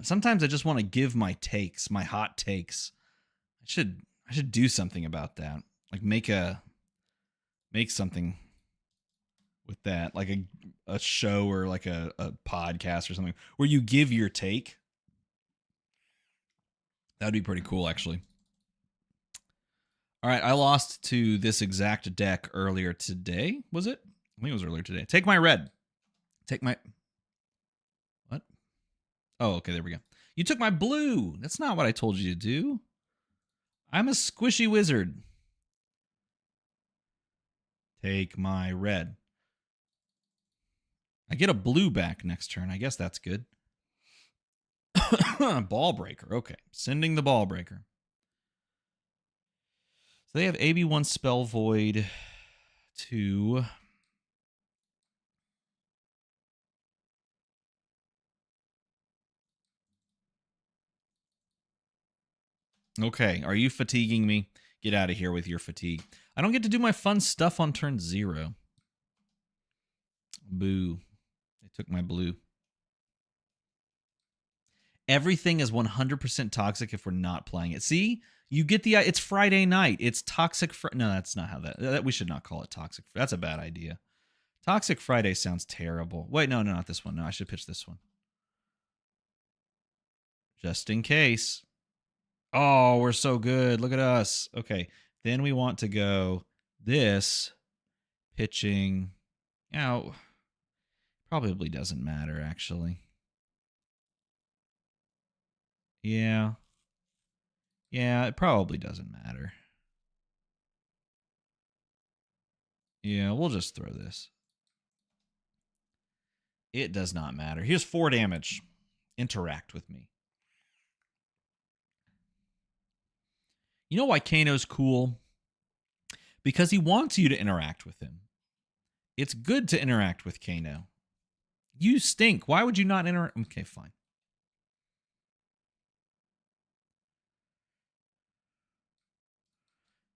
sometimes I just want to give my takes, my hot takes. I should do something about that. Like make something with that, like a show or like a podcast or something where you give your take. That'd be pretty cool, actually. All right, I lost to this exact deck earlier today. Was it? I think it was earlier today. Take my red. Take my... What? Oh, okay, there we go. You took my blue. That's not what I told you to do. I'm a squishy wizard. Take my red. I get a blue back next turn. I guess that's good. Ball breaker. Okay. Sending the ball breaker. So they have AB1 Spell Void 2. Okay. Are you fatiguing me? Get out of here with your fatigue. I don't get to do my fun stuff on turn 0. Boo. They took my blue. Everything is 100% toxic if we're not playing it. See? You get the... It's Friday night. It's Toxic... No, that's not how that... We should not call it Toxic. That's a bad idea. Toxic Friday sounds terrible. Wait, no, not this one. No, I should pitch this one. Just in case. Oh, we're so good. Look at us. Okay. Then we want to go this. Pitching. Oh, probably doesn't matter, actually. Yeah. Yeah, it probably doesn't matter. Yeah, we'll just throw this. It does not matter. Here's 4 damage. Interact with me. You know why Kano's cool? Because he wants you to interact with him. It's good to interact with Kano. You stink. Why would you not interact? Okay, fine.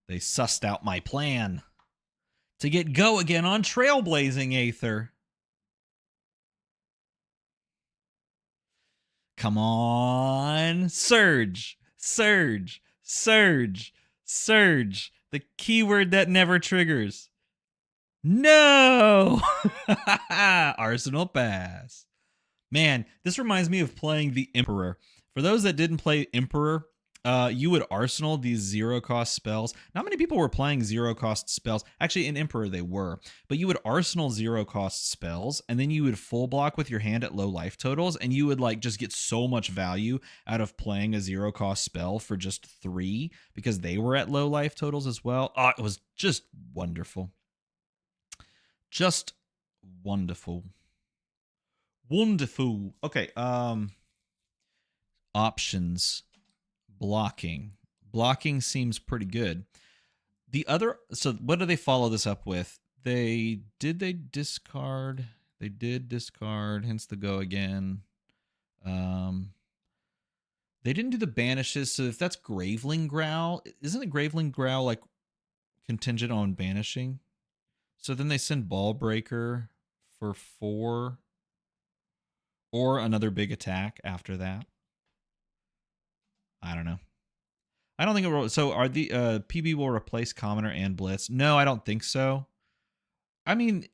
They sussed out my plan to get go again on Trailblazing Aether. Come on. Surge. Surge. Surge. Surge. The keyword that never triggers. No! Arsenal pass. Man, this reminds me of playing the Emperor. For those that didn't play Emperor, you would arsenal these 0-cost spells. Not many people were playing 0-cost spells. Actually, in Emperor they were. But you would arsenal 0-cost spells, and then you would full block with your hand at low life totals, and you would like just get so much value out of playing a 0-cost spell for just 3 because they were at low life totals as well. Oh, it was just wonderful. Just wonderful. Wonderful. Okay, options. Blocking. Blocking seems pretty good. The other, so what do they follow this up with? They discard? They did discard, hence the go again. They didn't do the banishes, so if that's Graveling Growl, isn't a Graveling Growl like contingent on banishing? So then they send Ball Breaker for 4 or another big attack after that. I don't know. I don't think it will. So are the PB will replace Commoner and Blitz? No, I don't think so. I mean,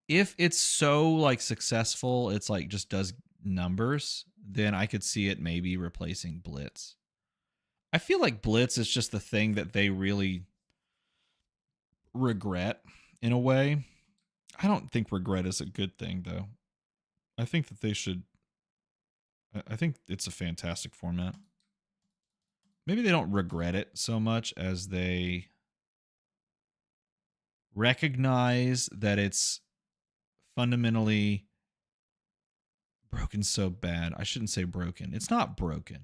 if it's so like successful, it's like just does numbers, then I could see it maybe replacing Blitz. I feel like Blitz is just the thing that they really regret in a way. I don't think regret is a good thing though. I think that they should. I think it's a fantastic format. Maybe they don't regret it so much as they recognize that it's fundamentally broken so bad. I shouldn't say broken. It's not broken.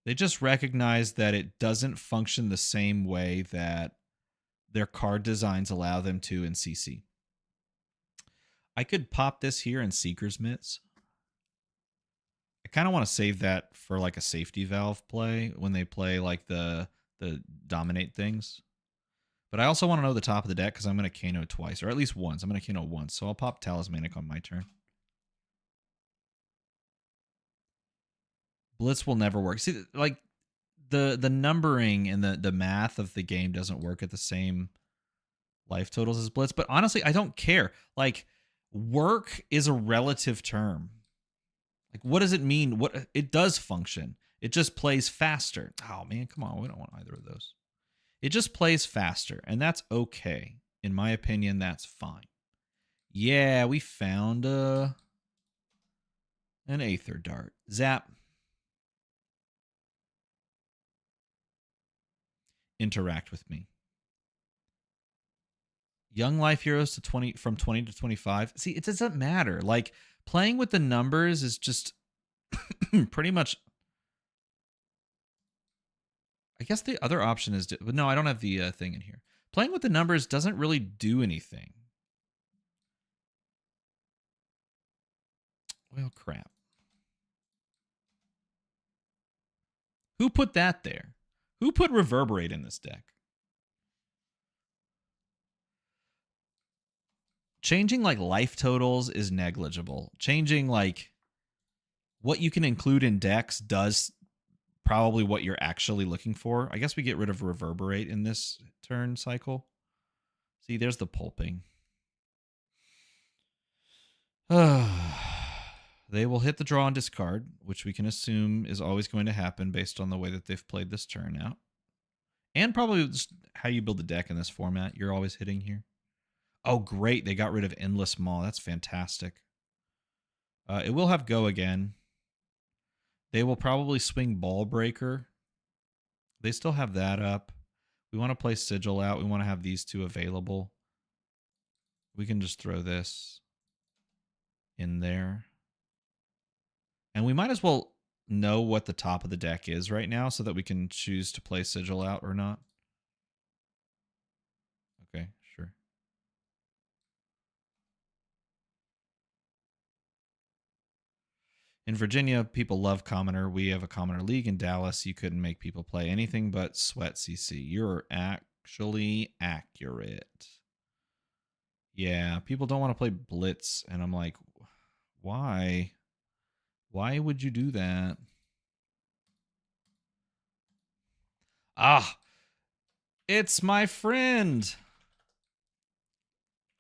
They just recognize that it doesn't function the same way that their card designs allow them to in CC. I could pop this here in Seeker's Mitts. I kind of want to save that for like a safety valve play when they play like the dominate things. But I also want to know the top of the deck because I'm going to Kano twice, or at least once. I'm going to Kano once, so I'll pop Talismanic on my turn. Blitz will never work. See, like the numbering and the math of the game doesn't work at the same life totals as Blitz. But honestly, I don't care. Like, work is a relative term. Like, what does it mean? What it does function. It just plays faster. Oh man, come on. We don't want either of those. It just plays faster, and that's okay. In my opinion, that's fine. Yeah, we found an Aether Dart. Zap. Interact with me. Young Life Heroes to 20 from 20 to 25. See, it doesn't matter. Like, playing with the numbers is just pretty much. I guess the other option is, but no, I don't have the thing in here. Playing with the numbers doesn't really do anything. Well, crap. Who put that there? Who put Reverberate in this deck? Changing like life totals is negligible. Changing like what you can include in decks does probably what you're actually looking for. I guess we get rid of Reverberate in this turn cycle. See, there's the pulping. They will hit the draw and discard, which we can assume is always going to happen based on the way that they've played this turn out. And probably just how you build the deck in this format. You're always hitting here. Oh, great. They got rid of Endless Maw. That's fantastic. It will have go again. They will probably swing Ball Breaker. They still have that up. We want to play Sigil out. We want to have these two available. We can just throw this in there. And we might as well know what the top of the deck is right now so that we can choose to play Sigil out or not. Okay, sure. In Virginia, people love Commoner. We have a Commoner League in Dallas. You couldn't make people play anything but Sweat CC. You're actually accurate. Yeah, people don't want to play Blitz. And I'm like, why? Why would you do that? Ah, it's my friend.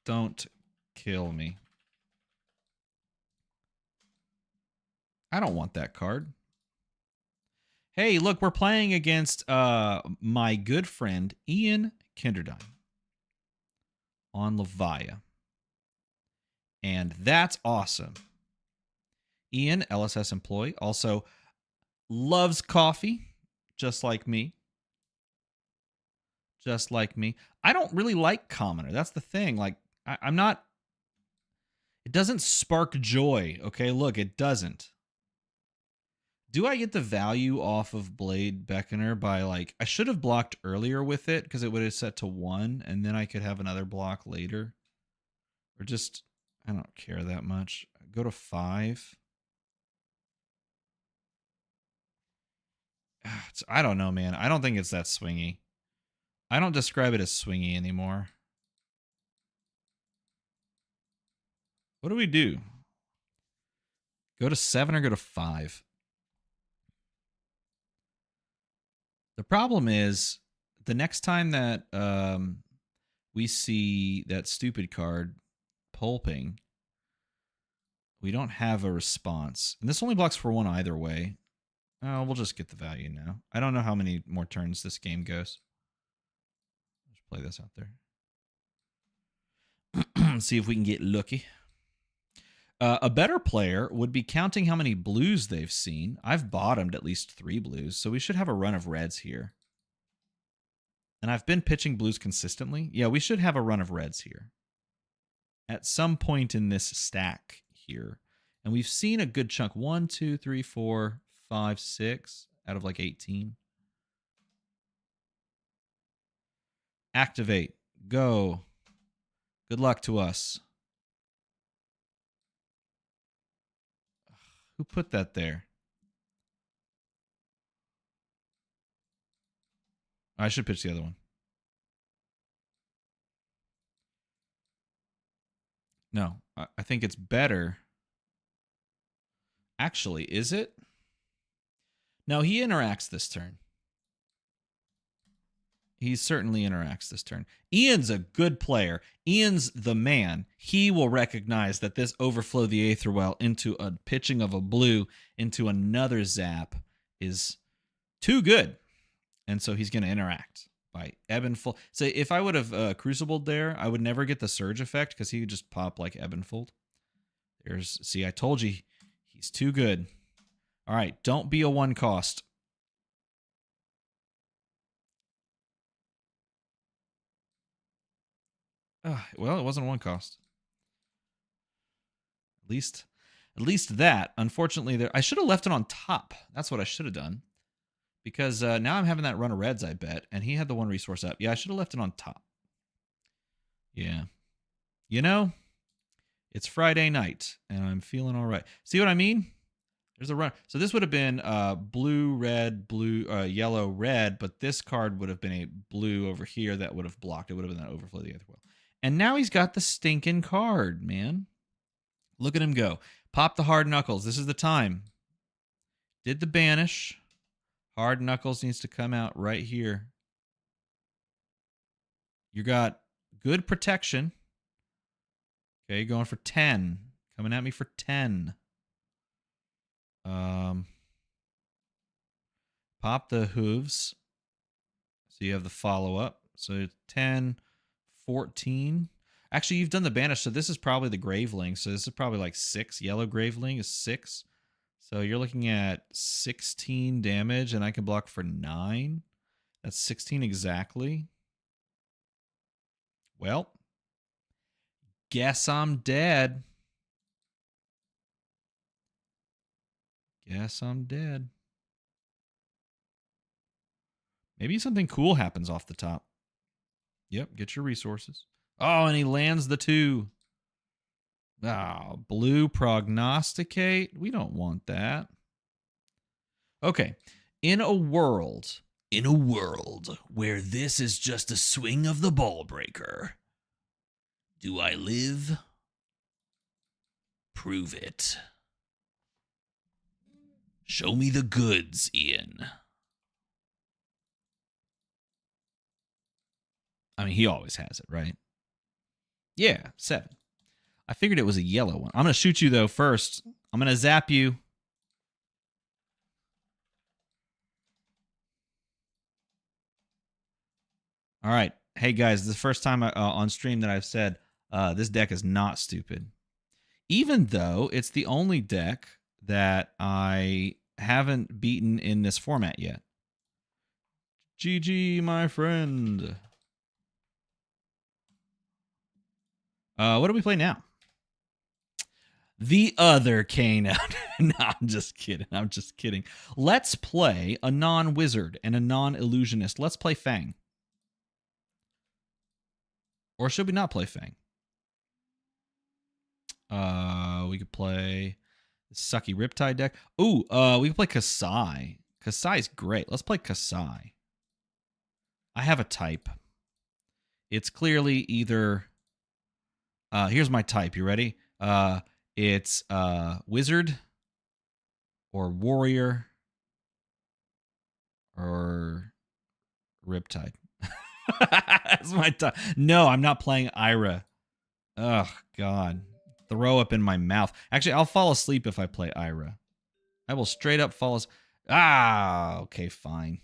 Don't kill me. I don't want that card. Hey, look, we're playing against my good friend Ian Kinderdine on Levia. And that's awesome. Ian, LSS employee, also loves coffee, just like me. Just like me. I don't really like Commoner. That's the thing. Like, I'm not... It doesn't spark joy, okay? Look, it doesn't. Do I get the value off of Blade Beckoner by, like... I should have blocked earlier with it, because it would have set to 1, and then I could have another block later. Or just... I don't care that much. Go to 5. I don't know, man. I don't think it's that swingy. I don't describe it as swingy anymore. What do we do? Go to 7 or go to 5? The problem is, the next time that we see that stupid card pulping, we don't have a response. And this only blocks for 1 either way. Oh, we'll just get the value now. I don't know how many more turns this game goes. Let's play this out there. See if we can get lucky. A better player would be counting how many blues they've seen. I've bottomed at least 3 blues, so we should have a run of reds here. And I've been pitching blues consistently. Yeah, we should have a run of reds here. At some point in this stack here. And we've seen a good chunk. 1, 2, 3, 4, 5, 6 out of like 18. Activate. Go. Good luck to us. Who put that there? I should pitch the other one. No, I think it's better. Actually, is it? No, he interacts this turn. He certainly interacts this turn. Ian's a good player. Ian's the man. He will recognize that this overflow the Aetherwell into a pitching of a blue into another zap is too good. And so he's going to interact by ebb and fold. So if I would have crucibled there, I would never get the surge effect because he would just pop like ebb and fold. See, I told you he's too good. All right, don't be a 1 cost. Well, it wasn't a 1 cost. At least that. Unfortunately, I should have left it on top. That's what I should have done. Because now I'm having that run of reds, I bet. And he had the 1 resource up. Yeah, I should have left it on top. Yeah. You know, it's Friday night, and I'm feeling all right. See what I mean? There's a run. So this would have been blue, red, blue, yellow, red, but this card would have been a blue over here that would have blocked. It would have been that overflow of the Aetherwell. And now he's got the stinking card, man. Look at him go. Pop the hard knuckles. This is the time. Did the banish. Hard knuckles needs to come out right here. You got good protection. Okay, going for 10. Coming at me for 10. Pop the hooves. So you have the follow-up. So 10, 14. Actually, you've done the banish, so this is probably the Graveling. So this is probably like 6. Yellow Graveling is 6. So you're looking at 16 damage, and I can block for 9. That's 16 exactly. Well, Guess I'm dead. Guess I'm dead. Maybe something cool happens off the top. Yep, get your resources. Oh, and he lands the 2. Oh, blue prognosticate. We don't want that. Okay. In a world where this is just a swing of the ball breaker, do I live? Prove it. Show me the goods, Ian. I mean, he always has it, right? Yeah, 7. I figured it was a yellow one. I'm going to shoot you, though, first. I'm going to zap you. All right. Hey, guys, this is the first time on stream that I've said this deck is not stupid. Even though it's the only deck that I haven't beaten in this format yet. GG, my friend. What do we play now? The other Kano. No, I'm just kidding. I'm just kidding. Let's play a non-wizard and a non-illusionist. Let's play Fang. Or should we not play Fang? We could play the sucky Riptide deck. Ooh, we could play Kasai. Kasai's great. Let's play Kasai. I have a type. It's clearly either... here's my type. You ready? It's wizard or warrior or Riptide. That's my type. No, I'm not playing Ira. Oh, God. Throw up in my mouth. Actually, I'll fall asleep if I play Ira. I will straight up fall asleep. Ah, okay, fine.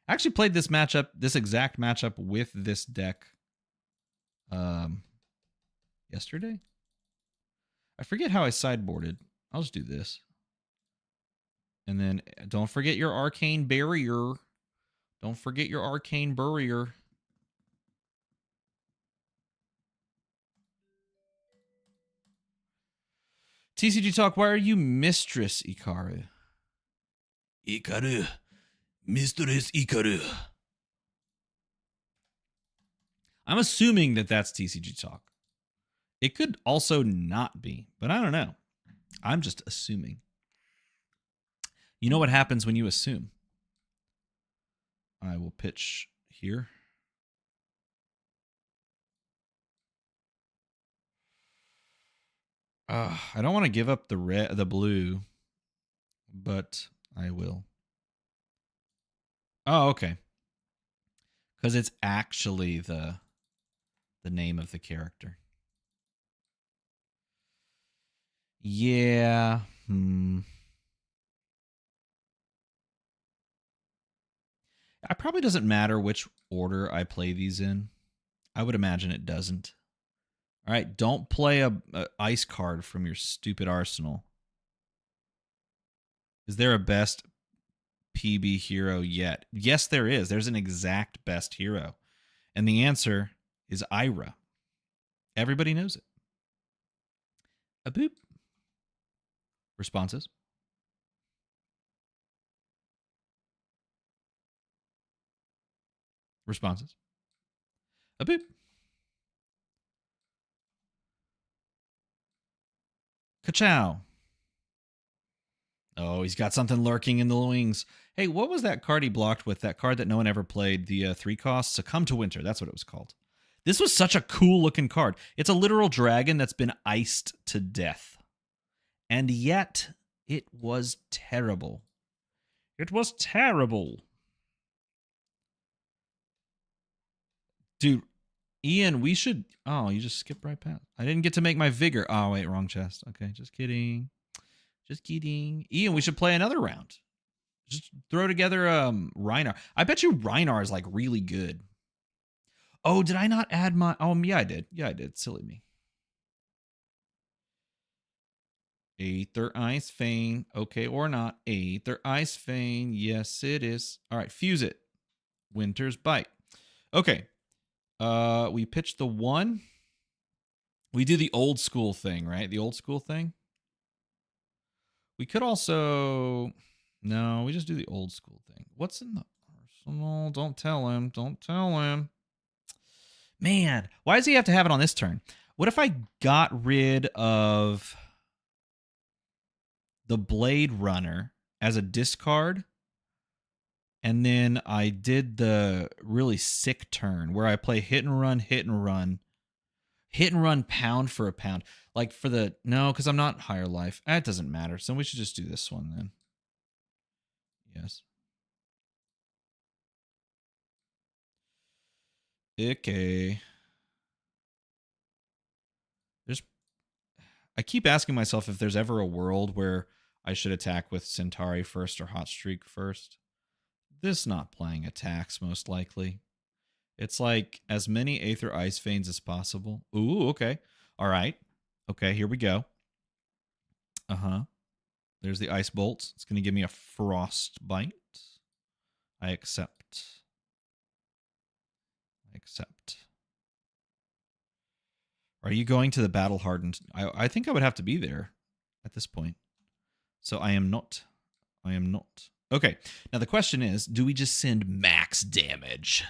I actually played this matchup, this exact matchup with this deck yesterday. I forget how I sideboarded. I'll just do this. And then don't forget your arcane barrier. Don't forget your arcane barrier. TCG Talk, why are you Mistress Ikaru? Ikaru. Mistress Ikaru. I'm assuming that that's TCG Talk. It could also not be, but I don't know. I'm just assuming. You know what happens when you assume? I will pitch here. I don't want to give up the blue, but I will. Oh, okay. Because it's actually the name of the character. Yeah. It probably doesn't matter which order I play these in. I would imagine it doesn't. All right, don't play a ice card from your stupid arsenal. Is there a best PB hero yet? Yes, there is. There's an exact best hero. And the answer is Ira. Everybody knows it. A boop. Responses. Responses. A boop. Ka-chow. Oh, he's got something lurking in the wings. Hey, what was that card he blocked with? That card that no one ever played, the 3 cost? Succumb to Winter. That's what it was called. This was such a cool looking card. It's a literal dragon that's been iced to death. And yet, it was terrible. It was terrible. Dude, Ian, we should... Oh, you just skipped right past. I didn't get to make my vigor. Oh, wait, wrong chest. Okay, just kidding. Just kidding. Ian, we should play another round. Just throw together Reinar. I bet you Reinar is like really good. Oh, did I not add my... Oh, yeah, I did. Yeah, I did. Silly me. Aether Ice Fane. Okay, or not. Aether Ice Fane. Yes, it is. All right, fuse it. Winter's Bite. Okay. We pitched the 1. We do the old school thing, right? The old school thing. We could also... No, we just do the old school thing. What's in the arsenal? Don't tell him. Don't tell him. Man, why does he have to have it on this turn? What if I got rid of the Blade Runner as a discard, and then I did the really sick turn where I play hit and run, pound for a pound. Like for the... No, because I'm not higher life. That doesn't matter. So we should just do this one then. Yes. Okay. I keep asking myself if there's ever a world where I should attack with Centauri first or Hot Streak first. This not playing attacks, most likely. It's like as many Aether Ice Veins as possible. Ooh, okay. All right. Okay, here we go. Uh-huh. There's the Ice Bolts. It's going to give me a Frostbite. I accept. Are you going to the Battle Hardened? I think I would have to be there at this point. So I am not. Okay. Now the question is, do we just send max damage?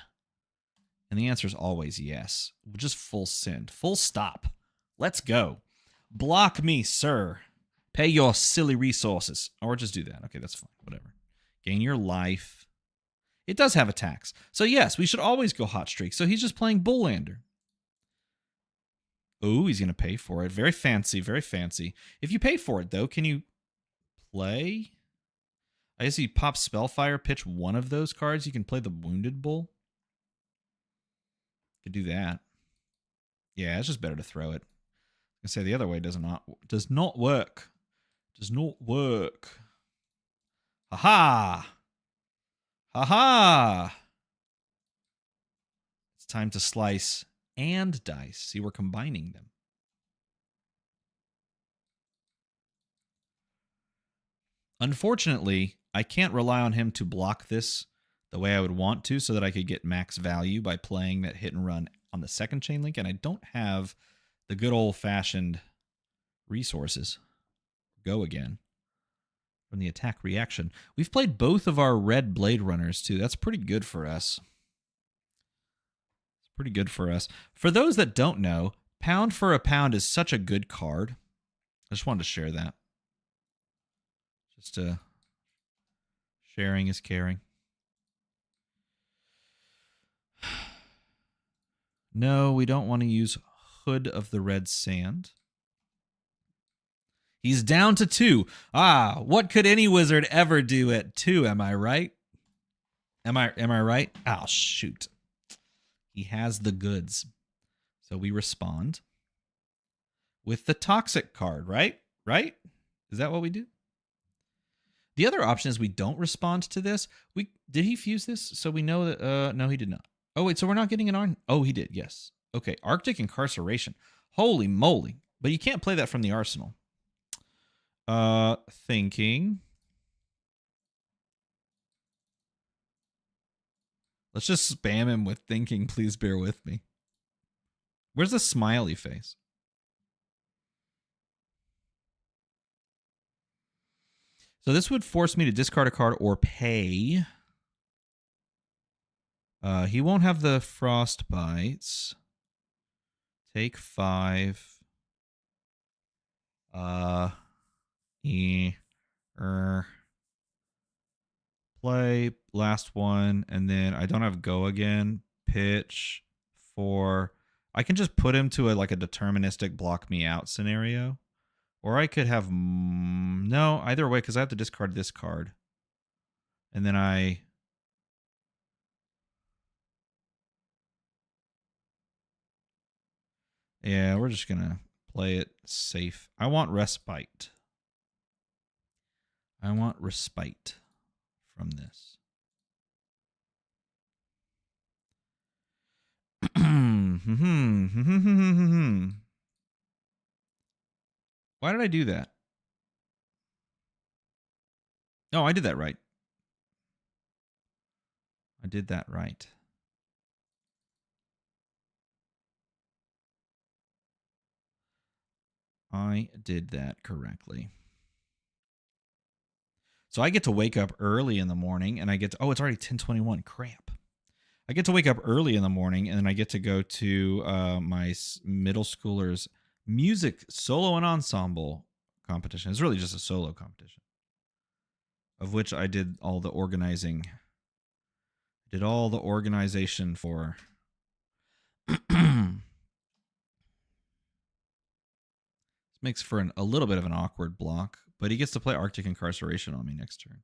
And the answer is always yes. Just full send. Full stop. Let's go. Block me, sir. Pay your silly resources. Or just do that. Okay, that's fine. Whatever. Gain your life. It does have attacks. So yes, we should always go Hot Streak. So he's just playing Bullander. Oh, he's going to pay for it. Very fancy, very fancy. If you pay for it, though, can you play? I guess you pop Spellfire, pitch one of those cards. You can play the Wounded Bull. Could do that. Yeah, it's just better to throw it. I say the other way does not work. Does not work. Ha-ha! Ha-ha! It's time to slice and dice. See, we're combining them. Unfortunately, I can't rely on him to block this the way I would want to so that I could get max value by playing that hit and run on the second chain link, and I don't have the good old-fashioned resources. Go again. From the attack reaction. We've played both of our red Blade Runners, too. That's pretty good for us. It's pretty good for us. For those that don't know, Pound for a Pound is such a good card. I just wanted to share that. Just sharing is caring. No, we don't want to use Hood of the Red Sand. He's down to 2. Ah, what could any wizard ever do at 2? Am I right? Am I right? Oh, shoot. He has the goods. So we respond with the Toxic card, right? Right? Is that what we do? The other option is we don't respond to this. Did he fuse this? So we know that no, he did not. Oh, wait, so we're not getting an Arn. Oh, he did. Yes. Okay, Arctic Incarceration. Holy moly. But you can't play that from the arsenal. Thinking. Let's just spam him with thinking. Please bear with me. Where's the smiley face? So this would force me to discard a card or pay. He won't have the Frostbites. Take 5. Play last one, and then I don't have go again. Pitch 4. I can just put him to like a deterministic block me out scenario, or I could have no either way because I have to discard this card, and then yeah, we're just gonna play it safe. I want respite. I want respite from this. Why did I do that? No, I did that right. I did that right. I did that correctly. So I get to wake up early in the morning, and I get to, oh, it's already 10:21. Crap. I get to wake up early in the morning, and then I get to go to my middle schooler's music solo and ensemble competition. It's really just a solo competition, of which I did all the organizing. Did all the organization for. This makes for a little bit of an awkward block, but he gets to play Arctic Incarceration on me next turn.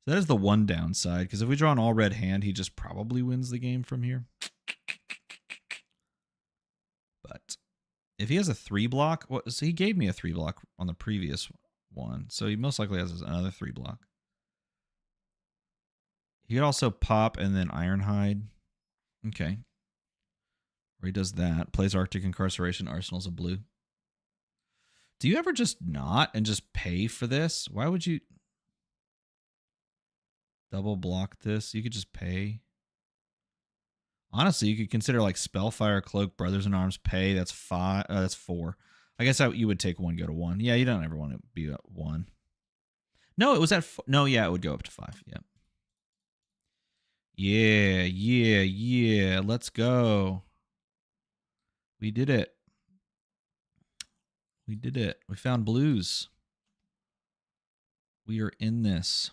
So that is the one downside, because if we draw an all red hand, he just probably wins the game from here. But if he has a 3 block, well, so he gave me a 3 block on the previous one, so he most likely has another 3 block. He could also pop and then Ironhide. Okay. Or he does that. Plays Arctic Incarceration, Arsenal's a blue. Do you ever just not and just pay for this? Why would you double block this? You could just pay. Honestly, you could consider like Spellfire, Cloak, Brothers in Arms, pay. That's 5. That's 4. I guess you would take 1, go to 1. Yeah, you don't ever want to be at 1. No, it was at no. Yeah, it would go up to 5. Yeah. Yeah. Let's go. We did it. We did it. We found blues. We are in this.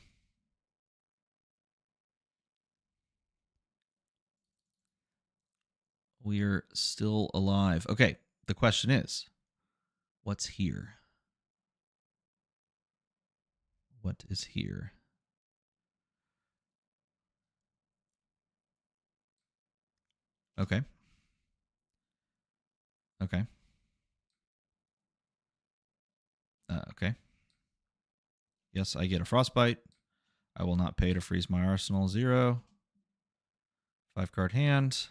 We are still alive. Okay, the question is, what's here? What is here? Okay. Okay. Okay. Yes, I get a Frostbite. I will not pay to freeze my arsenal. 0. 5-card hand.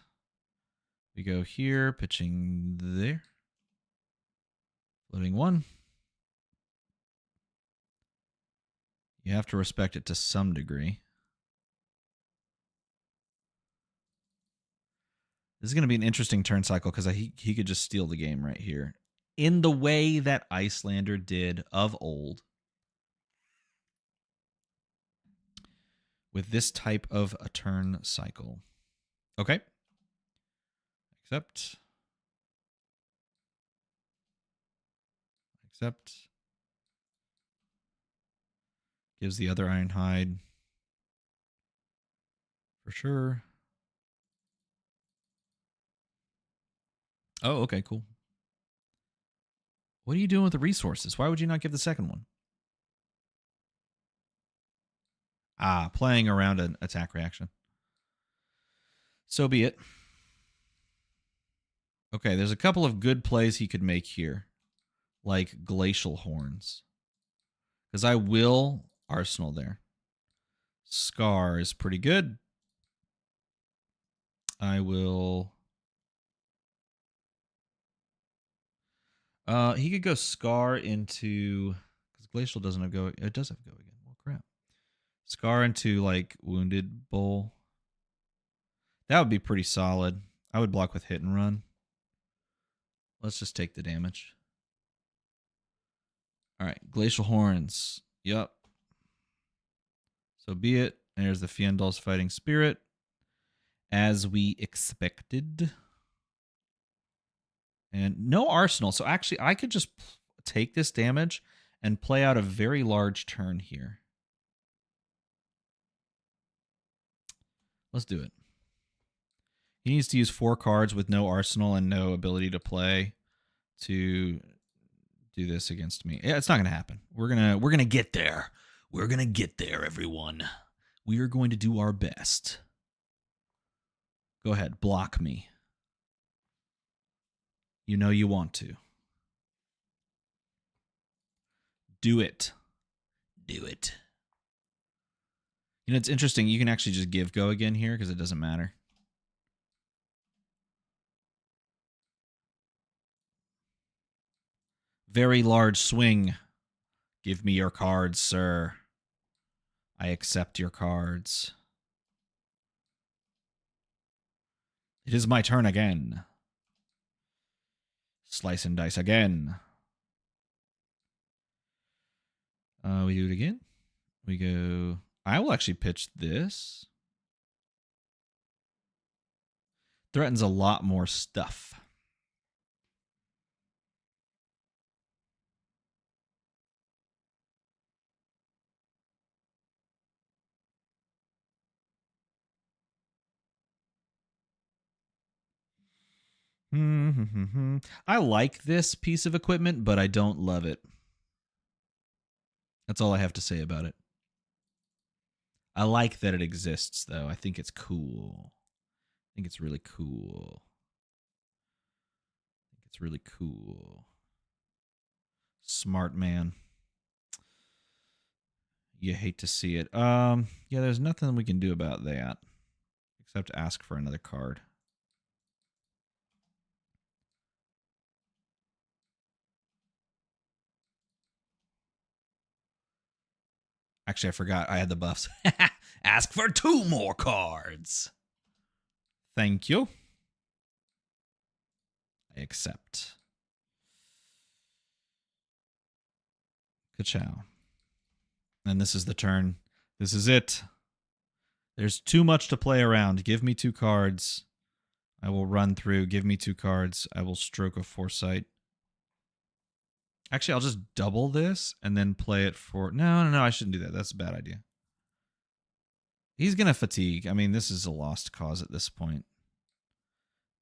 We go here, pitching there. Floating 1. You have to respect it to some degree. This is going to be an interesting turn cycle because he could just steal the game right here. In the way that Icelander did of old. With this type of a turn cycle. Okay. Accept. Gives the other Ironhide. For sure. Oh, okay, cool. What are you doing with the resources? Why would you not give the second one? Ah, playing around an attack reaction. So be it. Okay, there's a couple of good plays he could make here. Like Glacial Horns. Because I will Arsenal there. Scar is pretty good. I will... he could go Scar into... Because Glacial doesn't have go... It does have go again. Well, crap. Scar into, like, Wounded Bull. That would be pretty solid. I would block with Hit and Run. Let's just take the damage. All right, Glacial Horns. Yup. So be it. There's the Fiendal's Fighting Spirit. As we expected. And no Arsenal. So actually, I could just take this damage and play out a very large turn here. Let's do it. He needs to use 4 cards with no Arsenal and no ability to play to do this against me. Yeah, it's not gonna happen. We're gonna get there. We're gonna get there, everyone. We are going to do our best. Go ahead, block me. You know you want to. Do it. Do it. You know, it's interesting. You can actually just give go again here because it doesn't matter. Very large swing. Give me your cards, sir. I accept your cards. It is my turn again. Slice and dice again. We do it again. We go. I will actually pitch this. Threatens a lot more stuff. I like this piece of equipment, but I don't love it. That's all I have to say about it. I like that it exists, though. I think it's cool. I think it's really cool. I think it's really cool. Smart man. You hate to see it. Yeah, there's nothing we can do about that except ask for another card. Actually, I forgot I had the buffs. Ask for 2 more cards. Thank you. I accept. Ka-chow. And this is the turn. This is it. There's too much to play around. Give me 2 cards. I will run through. Give me 2 cards. I will stroke of foresight. Actually, I'll just double this and then play it for... No, I shouldn't do that. That's a bad idea. He's going to fatigue. I mean, this is a lost cause at this point.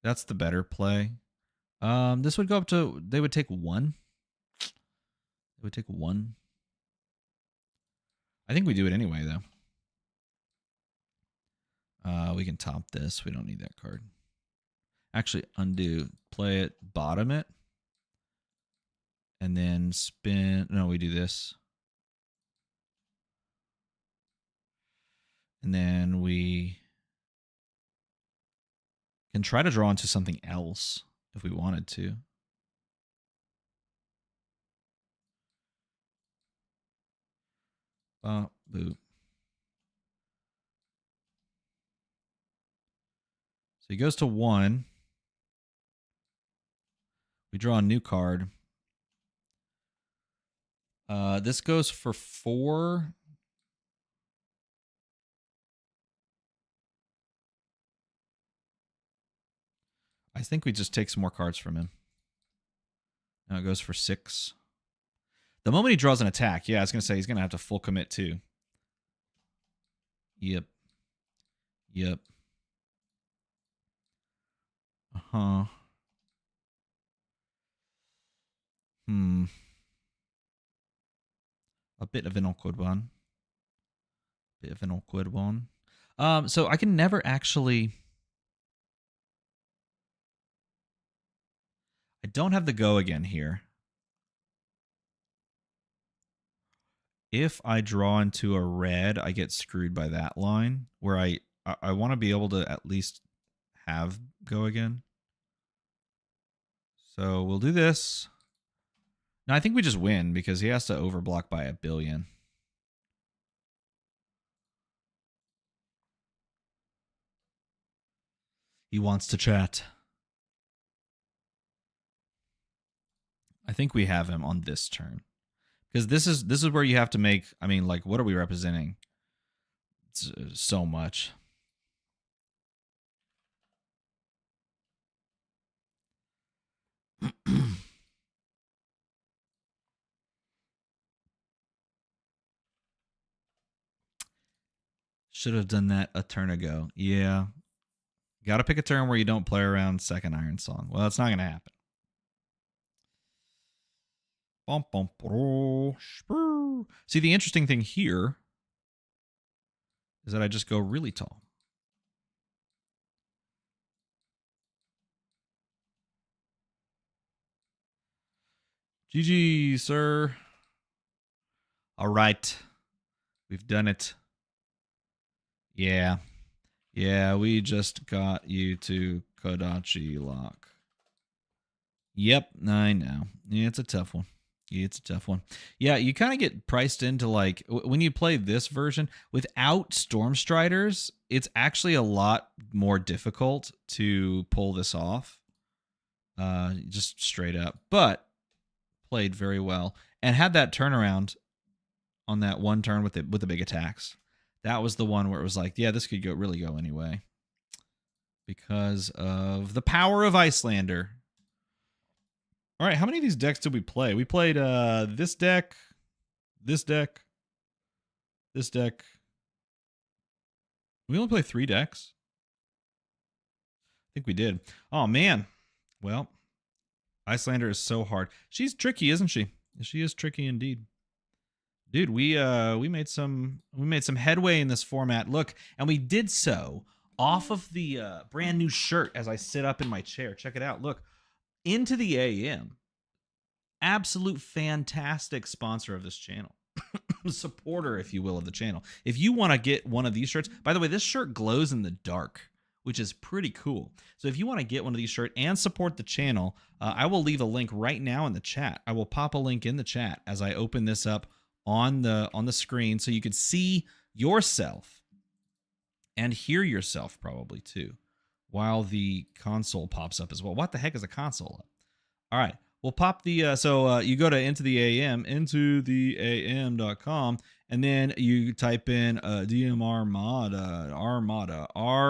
That's the better play. This would go up to... They would take 1. They would take 1. I think we do it anyway, though. We can top this. We don't need that card. Actually, undo. Play it. Bottom it. And then spin. No, we do this. And then we can try to draw into something else if we wanted to. Boop. So he goes to 1. We draw a new card. This goes for 4. I think we just take some more cards from him. Now it goes for 6. The moment he draws an attack, yeah, I was going to say he's going to have to full commit too. Yep. Uh-huh. A bit of an awkward one. So I can never actually... I don't have the go again here. If I draw into a red, I get screwed by that line where I want to be able to at least have go again. So we'll do this. No, I think we just win because he has to overblock by 1 billion. He wants to chat. I think we have him on this turn. Because this is where you have to make, I mean, like, what are we representing? It's so much. Should have done that a turn ago. Yeah. Got to pick a turn where you don't play around second Iron Song. Well, it's not going to happen. See, the interesting thing here is that I just go really tall. GG, sir. All right. We've done it. Yeah. Yeah, we just got you to Kodachi lock. Yep, I know. Yeah, it's a tough one. Yeah, you kind of get priced into, like, when you play this version without Storm Striders, it's actually a lot more difficult to pull this off. Just straight up. But played very well and had that turnaround on that one turn with the big attacks. That was the one where it was like, yeah, this could really go anyway because of the power of Icelander. All right, how many of these decks did we play? We played this deck, this deck, this deck. We only played 3 decks. I think we did. Oh man. Well, Icelander is so hard. She's tricky, isn't she? She is tricky indeed. Dude, we made some headway in this format. Look, and we did so off of the brand new shirt as I sit up in my chair. Check it out. Look, Into the AM. Absolute fantastic sponsor of this channel. Supporter, if you will, of the channel. If you want to get one of these shirts, by the way, this shirt glows in the dark, which is pretty cool. So if you want to get one of these shirts and support the channel, I will leave a link right now in the chat. I will pop a link in the chat as I open this up on the screen so you can see yourself and hear yourself probably too while the console pops up as well. What the heck is a console up? All right, we'll pop the so you go to Into the AM, intotheam.com, and then you type in DM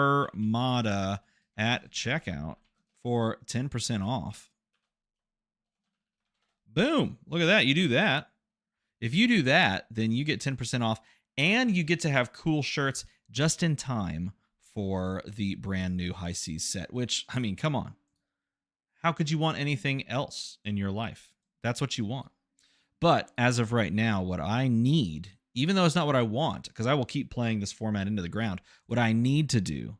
Armada at checkout for 10% off. Boom, look at that. You do that. If you do that, then you get 10% off, and you get to have cool shirts just in time for the brand new High Seas set, which, I mean, come on. How could you want anything else in your life? That's what you want. But as of right now, what I need, even though it's not what I want, because I will keep playing this format into the ground, what I need to do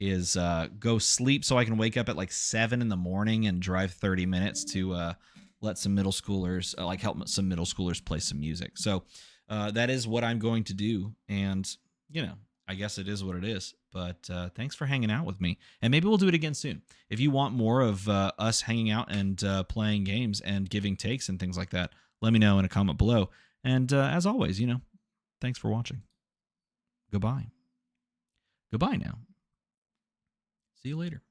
is go sleep so I can wake up at like 7 in the morning and drive 30 minutes to let some middle schoolers, help some middle schoolers play some music. So that is what I'm going to do. And, you know, I guess it is what it is. But thanks for hanging out with me. And maybe we'll do it again soon. If you want more of us hanging out and playing games and giving takes and things like that, let me know in a comment below. And as always, you know, thanks for watching. Goodbye. Goodbye now. See you later.